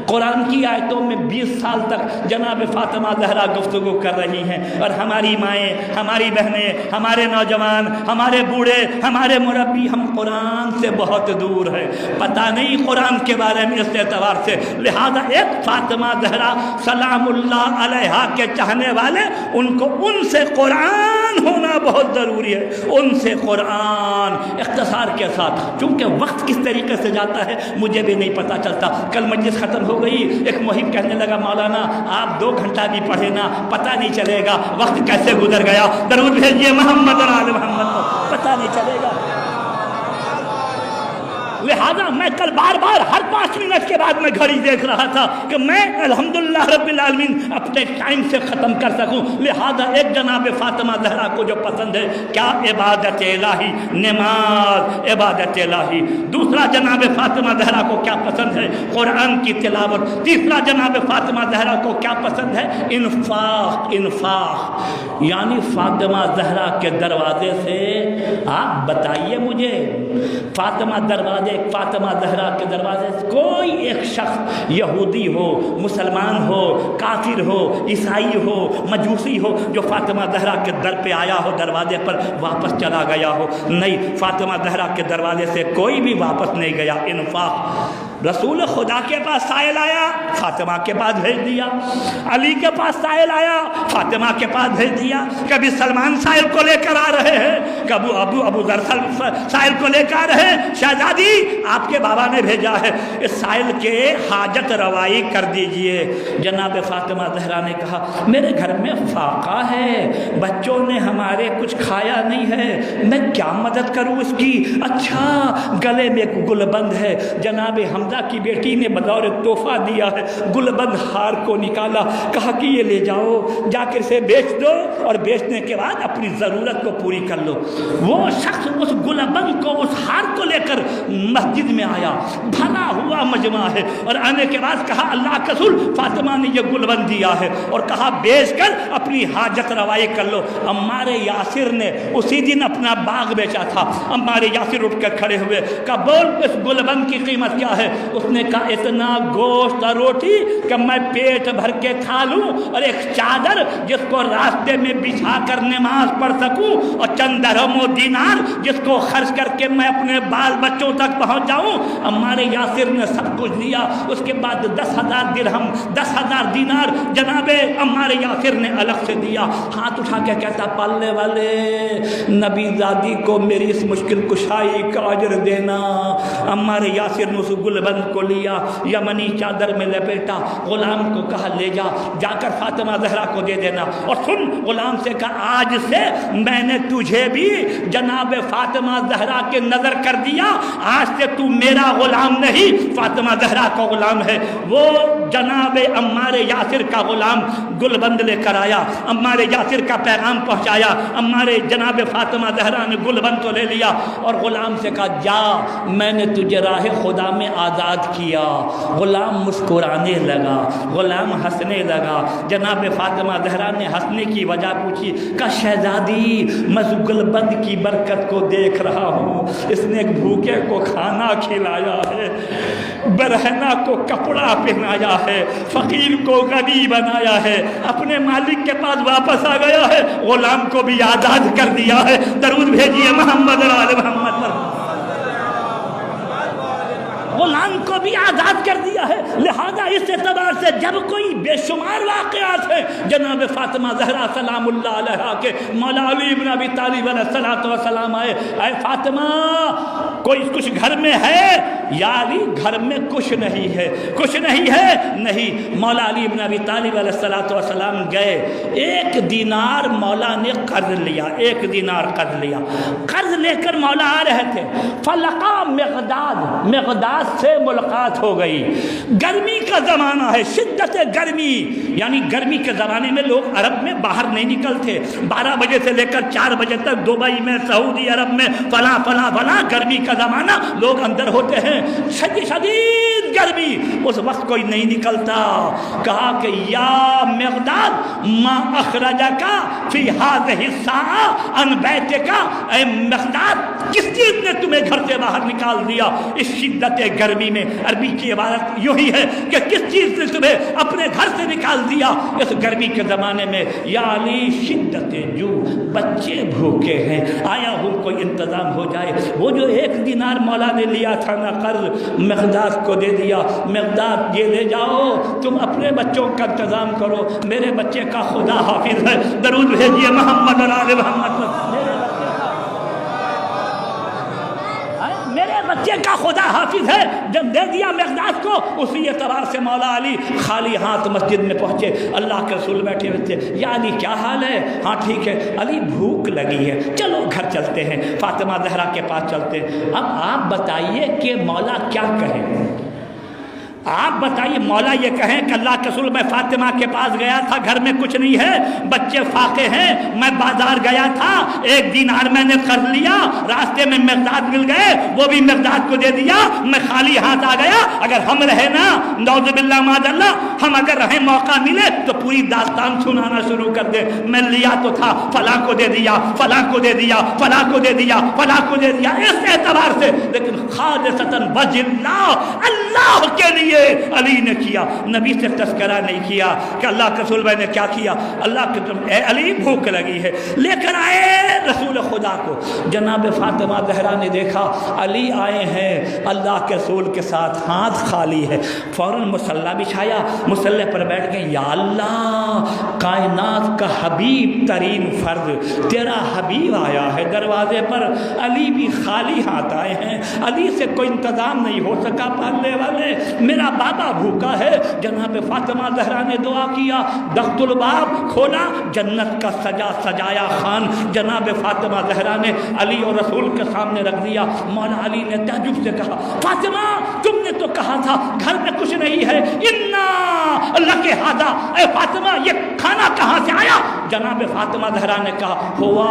قرآن کی آیتوں میں 20 سال تک جناب فاطمہ زہرا گفتگو کر رہی ہیں، اور ہماری مائیں، ہماری بہنیں، ہمارے نوجوان، ہمارے بوڑھے، ہمارے مربی، ہم قرآن سے بہت دور ہیں، پتہ نہیں قرآن کے بارے میں اس اعتبار سے۔ لہذا ایک فاطمہ زہرا سلام اللہ علیہا کے چاہنے والے، ان کو ان سے قرآن ہونا بہت ضروری ہے، ان سے قرآن۔ اختصار کے ساتھ چونکہ وقت کس طریقے سے جاتا ہے مجھے بھی نہیں پتہ چلتا، کل مجلس ختم ہو گئی، ایک محب کہنے لگا مولانا آپ 2 گھنٹہ بھی پڑھے نا پتہ نہیں چلے گا وقت کیسے گزر گیا، درود بھیجیے محمد اور آل محمد کو، پتہ نہیں چلے گا۔ لہذا میں کل بار بار ہر 5 منٹ کے بعد میں گھڑی دیکھ رہا تھا کہ میں الحمدللہ رب العالمین اپنے ٹائم سے ختم کر سکوں۔ لہذا ایک جناب فاطمہ زہرا کو جو پسند ہے کیا عبادت الہی، نماز عبادت الہی۔ دوسرا جناب فاطمہ زہرا کو کیا پسند ہے؟ قرآن کی تلاوت۔ تیسرا جناب فاطمہ زہرا کو کیا پسند ہے؟ انفاق۔ انفاق یعنی فاطمہ زہرا کے دروازے سے آپ بتائیے مجھے، فاطمہ دروازے فاطمہ زہرا کے دروازے سے کوئی ایک شخص یہودی ہو، مسلمان ہو، کافر ہو، عیسائی ہو، مجوسی ہو جو فاطمہ زہرا کے در پہ آیا ہو، دروازے پر واپس چلا گیا ہو؟ نہیں، فاطمہ زہرا کے دروازے سے کوئی بھی واپس نہیں گیا۔ انفاق۔ رسول خدا کے پاس سائل آیا، فاطمہ کے پاس بھیج دیا۔ علی کے پاس سائل آیا، فاطمہ کے پاس بھیج دیا۔ کبھی سلمان سائل کو لے کر آ رہے ہیں، کبھی ابو ذر سائل کو لے کر آ رہے ہیں، شہزادی آپ کے بابا نے بھیجا ہے، اس سائل کے حاجت روائی کر دیجئے۔ جناب فاطمہ زہرا نے کہا میرے گھر میں فاقہ ہے، بچوں نے ہمارے کچھ کھایا نہیں ہے، میں کیا مدد کروں اس کی؟ اچھا گلے میں گلبند ہے، جناب حمزہ کی بیٹی نے بطور تحفہ دیا ہے، گلبند ہار کو نکالا، کہا کہ یہ لے جاؤ، جا کر اسے بیچ دو اور بیچنے کے بعد اپنی ضرورت کو پوری کر لو۔ وہ شخص اس گلبند کو، اس ہار کو لے کر مسجد میں آیا، بھرا ہوا مجمع ہے، اور آنے کے بعد کہا اللہ کا رسول فاطمہ نے یہ گلبند دیا ہے، اور کہا بیچ کر اپنی حاجت روائی کر لو۔ عمار یاسر نے اسی دن اپنا باغ بیچا تھا، عمار یاسر اٹھ کر کھڑے ہوئے، کہا بول اس گلبند کی قیمت کیا ہے؟ اس نے کہا اتنا گوشت اور روٹی کہ میں پیٹ بھر کے کھا لوں، اور ایک چادر جس کو راستے میں بچھا کر نماز پڑھ سکوں، اور چند درہم و دینار جس کو خرچ کر کے میں اپنے بال بچوں تک پہنچ جاؤں۔ عمار یاسر نے سب کچھ دیا، اس کے بعد 10,000 درہم 10,000 دینار جناب عمار یاسر نے الگ سے دیا۔ ہاتھ اٹھا کے کہتا پالنے والے نبی زادی کو میری اس مشکل کشائی کا اجر دینا۔ عمار یاسر نے اس گلبند کو لیا، یمنی چادر میں لپیٹا، غلام کو کہا لے جا، جا کر فاطمہ زہرا کو دے دینا، اور سن غلام سے کہا آج سے میں نے تجھے بھی جناب فاطمہ زہرا کے نظر کر دیا، آج سے تو میرا غلام نہیں فاطمہ زہرا کا غلام ہے۔ وہ جناب عمار یاسر کا غلام گلبند لے کر آیا، عمار یاسر کا پیغام پہنچایا، عمار جناب فاطمہ زہرا نے گلبند تو لے لیا، اور غلام سے کہا جا میں نے تجھے راہ خدا میں آزاد کیا۔ غلام مسکرانے لگا، غلام ہنسنے لگا۔ جناب فاطمہ زہرا نے ہنسنے کی وجہ پوچھی، کہا شہزادی میں گلبند کی برکت کو دیکھ رہا ہوں، اس نے ایک بھوکے کو کھانا کھلایا ہے، برہنہ کو کپڑا پہنایا ہے، فقیر کو غنی بنایا ہے، اپنے مالک کے پاس واپس آ گیا ہے، غلام کو بھی آزاد کر دیا ہے۔ درود بھیجیے محمد اور آل محمد پر۔ غلام کو بھی آزاد کر دیا ہے۔ لہذا اس اعتبار سے جب کوئی بے شمار واقعات ہیں جناب فاطمہ زہرا سلام اللہ علیہا کے، مولا علی بن ابی طالب علیہ الصلوۃ والسلام آئے، اے فاطمہ کوئی کچھ گھر میں ہے؟ یا علی گھر میں کچھ نہیں ہے، کچھ نہیں ہے، نہیں۔ مولا علی بن ابی طالب علیہ الصلوۃ والسلام گئے، 1 دینار مولا نے قرض لیا، 1 دینار قرض لیا، قرض لے کر مولا آ رہے تھے، فلقا مقداد سے ملاقات ہو گئی۔ گرمی کا زمانہ ہے، شدت گرمی، یعنی گرمی کے زمانے میں لوگ عرب میں باہر نہیں نکلتے، 12 بجے سے لے کر 4 بجے تک دبئی میں، سعودی عرب میں فلاں فلاں فلاں گرمی کا زمانہ، لوگ اندر ہوتے ہیں، شدید گرمی، اس وقت کوئی نہیں نکلتا۔ کہا کہ یا مقداد ما اخرجک فی هذه الساعة عن بیتک، اے مقداد کس چیز نے تمہیں گھر سے باہر نکال دیا اس شدت گرمی میں؟ عربی کی عبارت یوں ہی ہے کہ کس چیز نے تمہیں اپنے گھر سے نکال دیا اس گرمی کے زمانے میں؟ یا علی شدت جو، بچے بھوکے ہیں، آیا ہوں کوئی انتظام ہو جائے۔ وہ جو 1 دینار مولا نے لیا تھا نا قرض، مقداد کو دے دیا، مقداد یہ لے جاؤ، تم اپنے بچوں کا انتظام کرو، میرے بچے کا خدا حافظ ہے، درود بھیجیے محمد اور آل محمد۔ میرے بچے کا خدا حافظ ہے، جب دے دیا مقداد کو، اسی اعتبار سے مولا علی خالی ہاتھ مسجد میں پہنچے، اللہ کے رسول بیٹھے ہوئے تھے۔ یا علی کیا حال ہے؟ ہاں ٹھیک ہے۔ علی بھوک لگی ہے، چلو گھر چلتے ہیں، فاطمہ زہرا کے پاس چلتے ہیں۔ اب آپ بتائیے کہ مولا کیا کہے؟ آپ بتائیے، مولا یہ کہیں کہ اللہ کے رسول میں فاطمہ کے پاس گیا تھا، گھر میں کچھ نہیں ہے، بچے فاقے ہیں، میں بازار گیا تھا، 1 دینار میں نے قرض لیا، راستے میں مقداد مل گئے، وہ بھی مقداد کو دے دیا، میں خالی ہاتھ آ گیا۔ اگر ہم رہے نا، نعوذ باللہ معاذ اللہ، ہم اگر رہیں، موقع ملے تو پوری داستان سنانا شروع کر دے، میں لیا تو تھا، فلاں کو دے دیا، فلاں کو دے دیا، فلاں کو دے دیا، فلاں کو دے دیا، اس اعتبار سے۔ لیکن خالصتاً وجہ اللہ کے لیے علی نے کیا، نبی سے تذکرہ نہیں کیا کہ اللہ کے رسول نے کیا کیا۔ اللہ کے اے علی بھوک لگی ہے، لے کر آئے رسول خدا کو۔ جناب فاطمہ زہرا نے دیکھا علی آئے ہیں اللہ کے رسول کے ساتھ، ہاتھ خالی ہے، فوراً مصلی بچھایا، مصلی پر بیٹھ گئے۔ یا اللہ، کائنات کا حبیب ترین فرد تیرا حبیب آیا ہے دروازے پر، علی بھی خالی ہاتھ آئے ہیں، علی سے کوئی انتظام نہیں ہو سکا پالنے والے، میرا بابا بھوکا ہے۔ جناب فاطمہ زہرا نے دعا کیا، دخت الباب کھولا، جنت کا سجایا خان جناب فاطمہ زہرا نے علی اور رسول کے سامنے رکھ دیا۔ مولا علی نے تعجب سے کہا، فاطمہ تم نے تو کہا تھا گھر میں کچھ نہیں ہے، انا لک ھذا، اے فاطمہ یہ کھانا کہاں سے آیا؟ جناب فاطمہ زہرا نے کہا، ہوا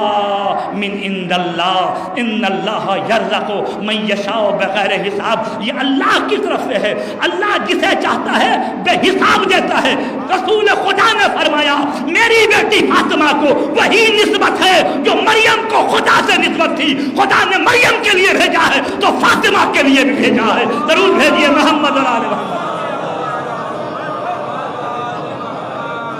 من عند اللہ، ان اللہ یرزق من یشاء بغیر حساب، یہ اللہ کی طرف سے ہے، اللہ جسے چاہتا ہے بے حساب دیتا ہے۔ رسول خدا نے فرمایا میری بیٹی فاطمہ کو وہی نسبت ہے جو مریم کو خدا سے نسبت تھی، خدا نے مریم کے لیے بھیجا ہے تو فاطمہ کے لیے بھی بھیجا ہے، ضرور بھیجیے محمد اور آل محمد۔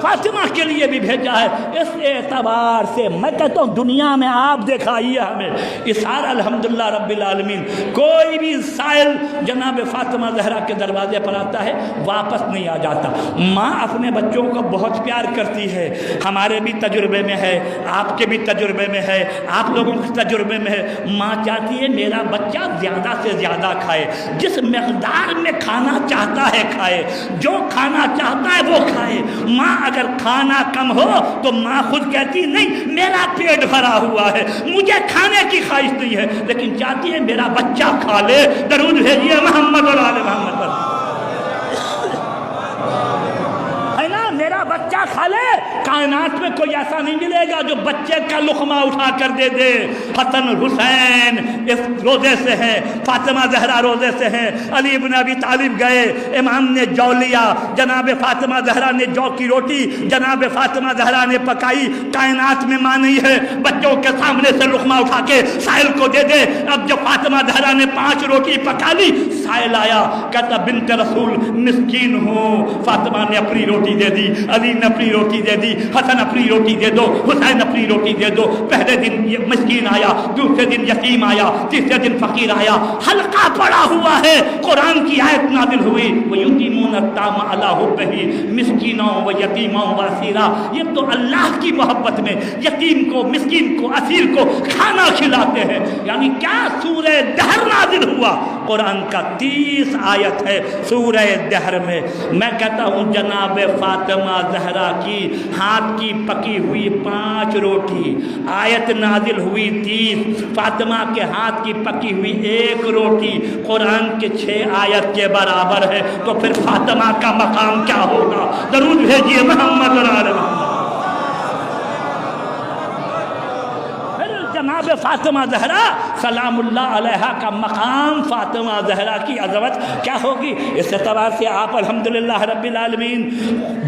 فاطمہ کے لیے بھی بھیجا ہے۔ اس اعتبار سے میں کہتا ہوں دنیا میں آپ دکھائیے ہمیں اثار الحمدللہ رب العالمین، کوئی بھی سائل جناب فاطمہ زہرا کے دروازے پر آتا ہے واپس نہیں آ جاتا۔ ماں اپنے بچوں کو بہت پیار کرتی ہے، ہمارے بھی تجربے میں ہے، آپ کے بھی تجربے میں ہے، آپ لوگوں کے تجربے میں ہے، ماں چاہتی ہے میرا بچہ زیادہ سے زیادہ کھائے، جس مقدار میں کھانا چاہتا ہے کھائے، جو کھانا چاہتا ہے وہ کھائے۔ ماں اگر کھانا کم ہو تو ماں خود کہتی نہیں میرا پیٹ بھرا ہوا ہے، مجھے کھانے کی خواہش نہیں ہے، لیکن چاہتی ہے میرا بچہ کھا لے، درود بھیجیے محمد اور آل محمد پر، ہے نا، میرا بچہ کھا لے۔ کائنات میں کوئی ایسا نہیں ملے گا جو بچے کا لقمہ اٹھا کر دے دے۔ حسن حسین اس روزے سے ہیں، فاطمہ زہرا روزے سے ہیں، علی بن ابی طالب گئے، امام نے جو لیا، جناب فاطمہ زہرا نے جو کی روٹی جناب فاطمہ زہرا نے پکائی۔ کائنات میں ماں نہیں ہے بچوں کے سامنے سے لقمہ اٹھا کے سائل کو دے دے۔ اب جب فاطمہ زہرا نے 5 روٹی پکا لی، سائل آیا، کہتا بنت رسول مسکین ہوں، فاطمہ نے اپنی روٹی دے دی، علی نے اپنی روٹی دے دی، حسن اپنی روٹی دے دو، حسین اپنی روٹی دے دو۔ پہلے دن یہ مسکین آیا، دوسرے دن یتیم آیا، تیسرے دن فقیر آیا۔ حلقہ پڑا ہوا ہے، قرآن کی آیت نازل ہوئی وَيُطِيمُونَ الطَّعَامَ عَلَىٰ حُبِّهِ مِسْكِينًا وَيَتِيمًا وَأَسِيرًا۔ یہ تو اللہ کی محبت میں یتیم کو، مسکین کو، اسیر کو کھانا کھلاتے ہیں۔ یعنی کیا سورہ دہر نازل ہوا؟ قرآن کا 30 آیت ہے سورہ دہر میں۔ میں کہتا ہوں جناب فاطمہ زہرا کی ہاتھ کی پکی ہوئی 5 روٹی، آیت نازل ہوئی 30، فاطمہ کے ہاتھ کی پکی ہوئی 1 روٹی قرآن کے 6 آیت کے برابر ہے، تو پھر فاطمہ کا مقام کیا ہوگا؟ درود بھیجیے محمد اور آل محمد۔ جناب فاطمہ زہرا سلام اللہ علیہا کا مقام، فاطمہ زہرا کی عظمت کیا ہوگی؟ اس اعتبار سے آپ الحمدللہ رب العالمین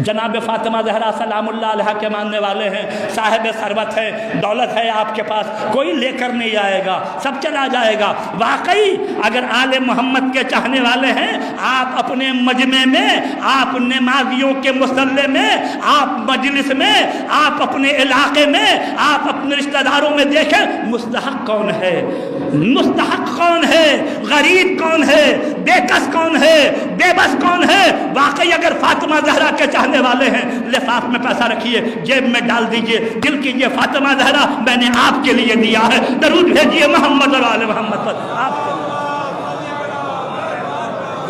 جناب فاطمہ زہرا سلام اللہ علیہا کے ماننے والے ہیں، صاحب ثروت ہے، دولت ہے آپ کے پاس، کوئی لے کر نہیں آئے گا، سب چلا جائے گا۔ واقعی اگر آل محمد کے چاہنے والے ہیں، آپ اپنے مجمع میں، آپ نمازیوں کے مصلی میں، آپ مجلس میں، آپ اپنے علاقے میں، آپ اپنے رشتہ داروں میں دیکھیں مستحق کون ہے، مستحق کون ہے، غریب کون ہے، بے کس کون ہے، بے بس کون ہے۔ واقعی اگر فاطمہ زہرا کے چاہنے والے ہیں، لفاف میں پیسہ رکھیے، جیب میں ڈال دیجئے، دل کیجئے فاطمہ زہرا میں نے آپ کے لیے دیا ہے، درود بھیجئے محمد اور آل محمد پر۔ آپ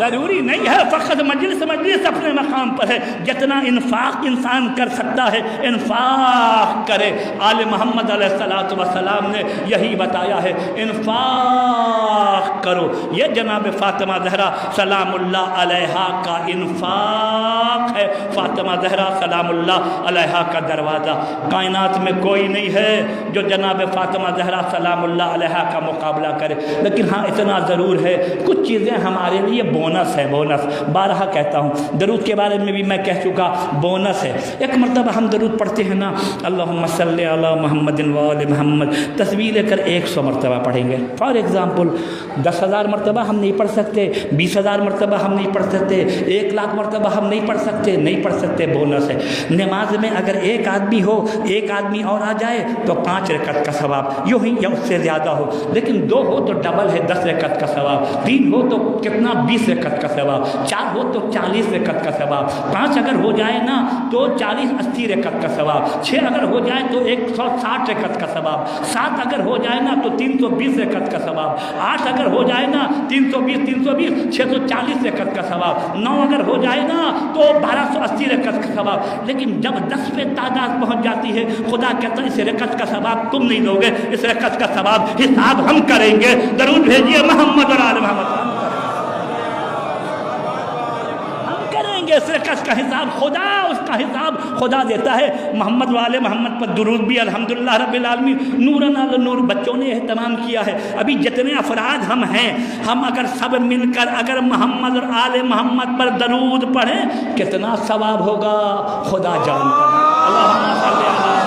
ضروری نہیں ہے فقط مجلس اپنے مقام پر ہے، جتنا انفاق انسان کر سکتا ہے انفاق کرے۔ آل محمد علیہ السلام نے یہی بتایا ہے، انفاق کرو۔ یہ جناب فاطمہ زہرا سلام اللہ علیہا کا انفاق ہے، فاطمہ زہرا سلام اللہ علیہا کا دروازہ۔ کائنات میں کوئی نہیں ہے جو جناب فاطمہ زہرا سلام اللہ علیہا کا مقابلہ کرے، لیکن ہاں اتنا ضرور ہے کچھ چیزیں ہمارے لیے بونس ہے، بونس بارہا کہتا ہوں، درود کے بارے میں بھی میں کہہ چکا، بونس ہے۔ ایک مرتبہ ہم درود پڑھتے ہیں نا، اللہم صلی علی محمد وآل محمد، تصویر لے کر 100 مرتبہ پڑھیں گے۔ فار ایگزامپل 10,000 مرتبہ ہم نہیں پڑھ سکتے، 20,000 مرتبہ ہم نہیں پڑھ سکتے، 1,00,000 مرتبہ ہم نہیں پڑھ سکتے، بونس ہے۔ نماز میں اگر ایک آدمی ہو، ایک آدمی اور آ جائے تو 5 رکعت کا ثواب، یوں ہی یا اس سے زیادہ ہو، لیکن 2 ہو تو ڈبل ہے 10 رکعت کا ثواب، 3 ہو تو کتنا 20 رکعت کا ثواب، 4 ہو تو 40 رکعت کا ثواب، 5 اگر ہو جائے نا تو 40-80 رکعت کا ثواب، 6 اگر ہو جائے تو 160 رکعت کا ثواب، 7 اگر ہو جائے نا تو 320 رکعت کا ثواب، 8 اگر ہو جائے نا 320 640 رکعت کا ثواب، 9 اگر ہو جائے نا تو 1280 رکعت کا ثواب۔ لیکن جب 10 پہ تعداد پہنچ جاتی ہے، خدا کہتا ہے اس رکعت کا ثواب تم نہیں دو گے، اس رکعت کا ثواب حساب ہم کریں گے، درود بھیجیے محمد اور آل محمد۔ اس رکعت کا حساب خدا، اس کا حساب خدا دیتا ہے۔ محمد والے محمد پر درود بھی الحمدللہ رب العالمین نورن علی نور بچوں نے اہتمام کیا ہے۔ ابھی جتنے افراد ہم ہیں، ہم اگر سب مل کر اگر محمد اور آل محمد پر درود پڑھیں کتنا ثواب ہوگا خدا جانتا ہے۔ اللہم صلی علی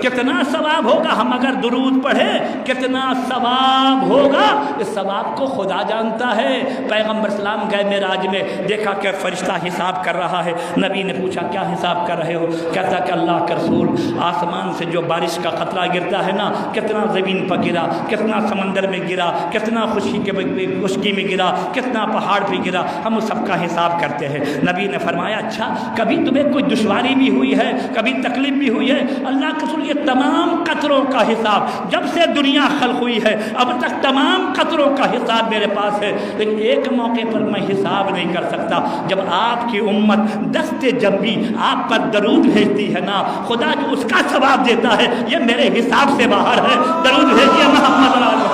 کتنا ثواب ہوگا، ہم اگر درود پڑھیں کتنا ثواب ہوگا، اس ثواب کو خدا جانتا ہے۔ پیغمبر اسلام گئے معراج میں، دیکھا کہ فرشتہ حساب کر رہا ہے، نبی نے پوچھا کیا حساب کر رہے ہو؟ کہتا کہ اللہ کا رسول آسمان سے جو بارش کا قطرہ گرتا ہے نا، کتنا زمین پر گرا، کتنا سمندر میں گرا، کتنا خشکی میں گرا، کتنا پہاڑ پہ گرا، ہم اس سب کا حساب کرتے ہیں۔ نبی نے فرمایا اچھا کبھی تمہیں کوئی دشواری بھی ہوئی ہے، کبھی تکلیف بھی ہوئی ہے؟ اللہ کے رسول یہ تمام قطروں کا حساب، جب سے دنیا خلق ہوئی ہے اب تک تمام قطروں کا حساب میرے پاس ہے، لیکن ایک موقع پر میں حساب نہیں کر سکتا، جب آپ کی امت دست جنبی آپ پر درود بھیجتی ہے نا، خدا جو اس کا ثواب دیتا ہے یہ میرے حساب سے باہر ہے۔ درود بھیجیے محمد علیہ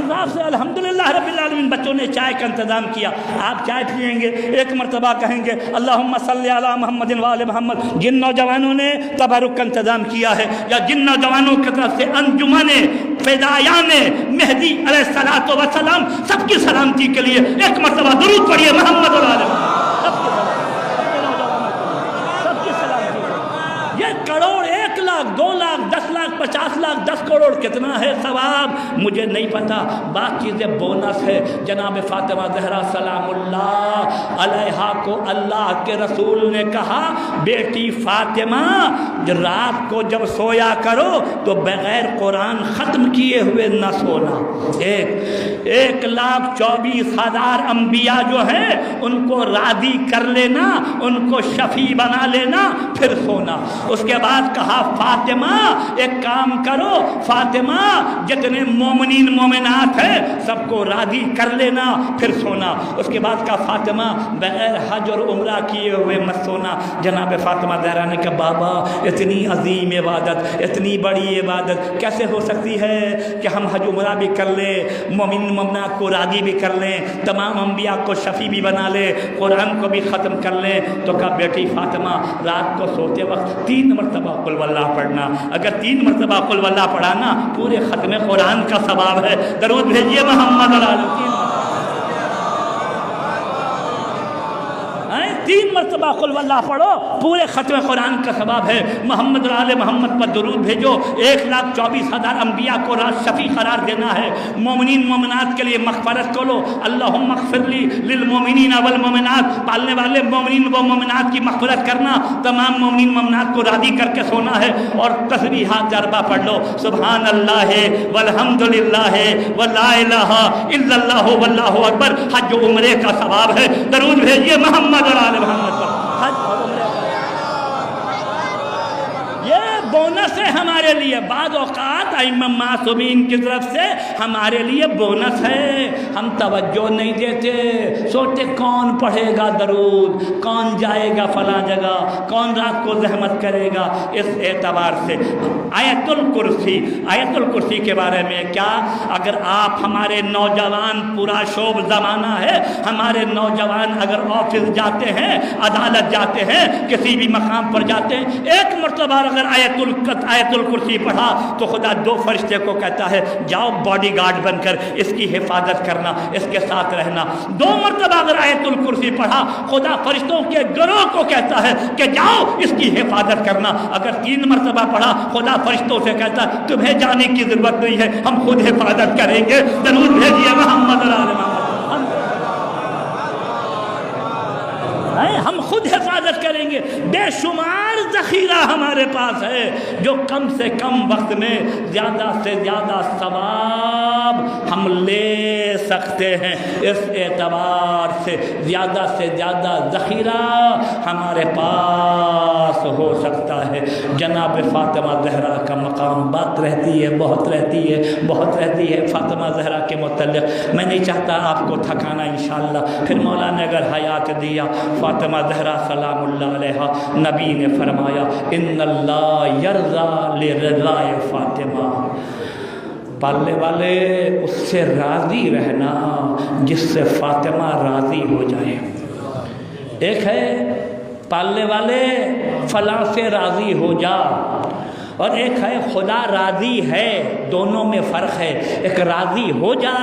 حساب سے۔ الحمدللہ رب العالمین بچوں نے چائے کا انتظام کیا، آپ چائے پئیں گے، ایک مرتبہ کہیں گے اللہم صلی علی محمد وآل محمد۔ جن نوجوانوں نے تبرک کا انتظام کیا ہے یا جن نوجوانوں کی طرف سے انجمن فدایان مہدی علیہ الصلوۃ والسلام، سب کی سلامتی کے لیے ایک مرتبہ درود پڑھیے محمد وآل محمد۔ یہ کروڑ 1 لاکھ 2 لاکھ 10 لاکھ 50 لاکھ 10 کروڑ کتنا ہے ثواب مجھے نہیں پتا، بات چیزیں بونس ہے۔ جناب فاطمہ زہرا سلام اللہ علیہا کو اللہ کے رسول نے کہا بیٹی فاطمہ رات کو جب سویا کرو تو بغیر قرآن ختم کیے ہوئے نہ سونا۔ 1,24,000 انبیاء جو ہیں ان کو راضی کر لینا، ان کو شفیع بنا لینا، پھر سونا۔ اس کے بعد کہا فاطمہ ایک کام کرو، فاطمہ جتنے مومنین مومنات ہیں سب کو راضی کر لینا، پھر سونا۔ اس کے بعد کہا فاطمہ بغیر حج اور عمرہ کیے ہوئے مت سونا۔ جناب فاطمہ زہرا نے کہا بابا اتنی عظیم عبادت، اتنی بڑی عبادت کیسے ہو سکتی ہے کہ ہم حج عمرہ بھی کر لیں، مومن مومنات کو راضی بھی کر لیں، تمام انبیاء کو شفیع بھی بنا لیں، قرآن کو بھی ختم کر لیں؟ تو کہا بیٹی فاطمہ رات کو سوتے وقت 3 مرتبہ قل واللہ پڑھنا۔ اگر 3 مرتبہ قل واللہ پڑھانا پورے ختم قرآن کا ثواب ہے۔ درود بھیجیے محمد علیہ 3 مرتبہ قل واللہ پڑھو، پورے ختم قرآن کا ثواب ہے۔ محمد آل محمد پر درود بھیجو۔ 1,24,000 انبیاء کو راز شفیع قرار دینا ہے۔ مومنین مومنات کے لیے مغفرت کو لو، اللہم اغفر لی للمومنین والمومنات، پالنے والے مومنین و مومنات کی مغفرت کرنا، تمام مومنین مومنات کو راضی کر کے سونا ہے۔ اور تسبیحات 4 بار پڑھ لو، سبحان اللہ والحمد للہ ولا الہ الا اللہ واللہ اکبر۔ حج و عمرے کا ثواب ہے۔ درود بھیجیے محمد اور آل محمد پر۔ حج اور عمرے یہ بونس ہے ہمارے لیے۔ بعض اوقات ائمہ معصومین کی طرف سے ہمارے لیے بونس ہے، ہم توجہ نہیں دیتے، سوچتے کون پڑھے گا درود، کون جائے گا فلاں جگہ، کون رات کو زحمت کرے گا۔ اس اعتبار سے آیت الکرسی کے بارے میں کیا، اگر آپ ہمارے نوجوان، پورا شوب زمانہ ہے، ہمارے نوجوان اگر آفس جاتے ہیں، عدالت جاتے ہیں، کسی بھی مقام پر جاتے ہیں، 1 مرتبہ اگر آیت الکرسی پڑھا تو خدا 2 فرشتے کو کہتا ہے جاؤ باڈی گارڈ بن کر اس کی حفاظت کرنا، اس کے ساتھ رہنا۔ 2 مرتبہ اگر آیت الکرسی پڑھا خدا فرشتوں کے گروہ کو کہتا ہے کہ جاؤ اس کی حفاظت کرنا۔ اگر 3 مرتبہ پڑھا خدا فرشتوں سے کہتا ہے تمہیں جانے کی ضرورت نہیں ہے، ہم خود حفاظت کریں گے۔ درود بھیجیے محمد علیہ محمد، ہم خود حفاظت کریں گے۔ بے شمار ذخیرہ ہمارے پاس ہے جو کم سے کم وقت میں زیادہ سے زیادہ ثواب ہم لے سکتے ہیں۔ اس اعتبار سے زیادہ ذخیرہ ہمارے پاس ہو سکتا ہے۔ جناب فاطمہ زہرا کا مقام بات رہتی ہے، بہت رہتی ہے فاطمہ زہرا کے متعلق۔ میں نہیں چاہتا آپ کو تھکانا، انشاءاللہ پھر مولا نے اگر حیات دیا۔ فاطمہ زہرا سلام اللہ علیہا، نبی نے فرمایا ان اللہ یرضا لرضا فاطمہ، پالنے والے اس سے راضی رہنا جس سے فاطمہ راضی ہو جائے۔ ایک ہے پالنے والے فلاں سے راضی ہو جا، اور ایک ہے خدا راضی ہے، دونوں میں فرق ہے۔ ایک راضی ہو جا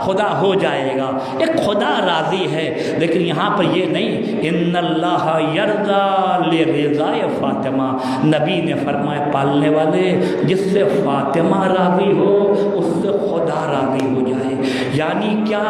خدا ہو جائے گا، ایک خدا راضی ہے۔ لیکن یہاں پر یہ نہیں، ان اللہ یرضا لرضا فاطمہ، نبی نے فرمایا پالنے والے جس سے فاطمہ راضی ہو اس سے خدا راضی ہو جائے۔ یعنی کیا،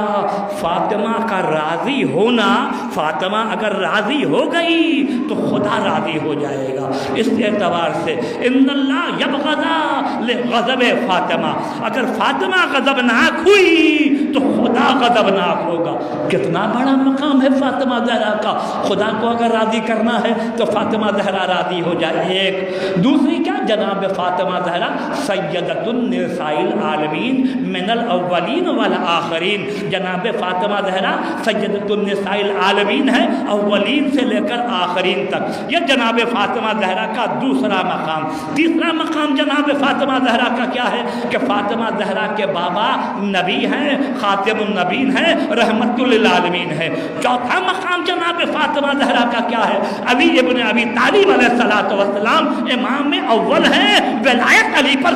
فاطمہ کا راضی ہونا، فاطمہ اگر راضی ہو گئی تو خدا راضی ہو جائے گا۔ اس اعتبار سے ان اللہ یبغضا لغضب فاطمہ، اگر فاطمہ غضبناک ہوئی تو خدا غضبناک ہوگا۔ کتنا بڑا مقام ہے فاطمہ زہرا کا۔ خدا کو اگر راضی کرنا ہے تو فاطمہ زہرا راضی ہو جائے۔ ایک دوسری کیا، جناب فاطمہ زہرا سیدۃ النساء العالمین من الاولین والآخرین، جناب فاطمہ زہرا سیدۃ النساء العالمین ہے، اولین سے لے کر آخرین تک۔ یہ جناب فاطمہ زہرا کا دوسرا مقام۔ تیسرا مقام جناب فاطمہ زہرا کا کیا ہے کہ فاطمہ زہرا کے بابا نبی ہیں، خاتم النبیین ہیں، رحمت للعالمین ہے۔ چوتھا مقام جناب فاطمہ زہرا کا کیا ہے، علی ابن ابی طالب علیہ السلام امام اول ہیں، ولایت علی پر،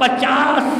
50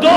2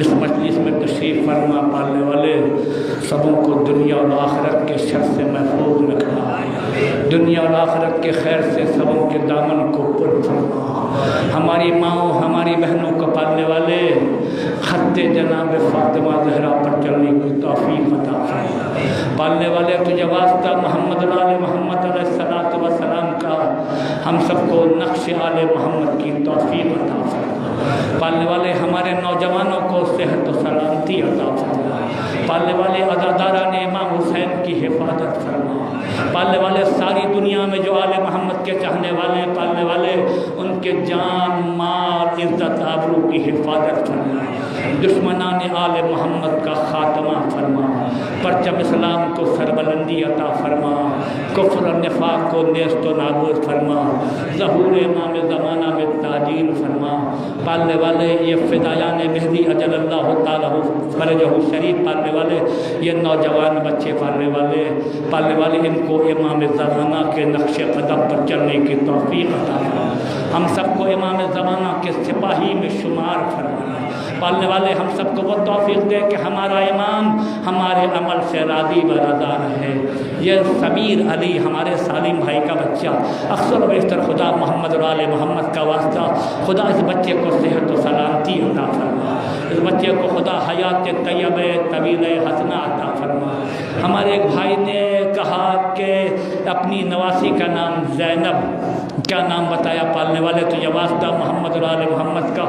اس مجلس میں تشریف فرما پالنے والے سبوں کو دنیا اور آخرت کے شر سے محفوظ رکھنا، دنیا اور آخرت کے خیر سے سبوں کے دامن کو پر فرما۔ ہماری ماؤں ہماری بہنوں کو پالنے والے خط جناب فاطمہ زہرا پر چلنے کی توفیق عطا فرما۔ پالنے والے تجھے واسطہ محمد آل محمد علیہ السلام کا ہم سب کو نقش آل محمد کی توفیق عطا فرما۔ پالنے والے ہمارے نوجوانوں کو صحت و سلامتی عطا فرما۔ پالنے والے عزاداران امام حسین کی حفاظت فرما۔ پالنے والے ساری دنیا میں جو آل محمد کے چاہنے والے ہیں، پالنے والے ان کے جان مال عزت آبرو کی حفاظت فرما۔ دشمنان آل محمد کا خاتمہ فرما۔ پرچم اسلام کو سربلندی عطا فرما۔ کفر و نفاق کو نیست و نابود فرما۔ ظہور امام زمانہ میں تعجیل فرما۔ پالنے والے یہ فدایان مہدی اجل اللہ تعالیٰ فرجہ شریف، پالنے والے یہ نوجوان بچے، پالنے والے ان کو امام زمانہ کے نقش قدم پر چلنے کی توفیق عطا فرما۔ ہم سب کو امام زمانہ کے سپاہی میں شمار فرما۔ پالنے والے ہم سب کو وہ توفیق دے کہ ہمارا امام ہمارے عمل سے راضی و رضا رہے۔ یہ سمیر علی ہمارے سالم بھائی کا بچہ، اکثر و بیشتر خدا محمد اور آل محمد کا واسطہ خدا اس بچے کو صحت و سلامتی عطا فرما۔ اس بچے کو خدا حیات طیب طویل حسنہ عطا فرما۔ ہمارے ایک بھائی نے کہا کہ اپنی نواسی کا نام زینب، کیا نام بتایا؟ پالنے والے تو یہ واسطہ محمد اور آل محمد کا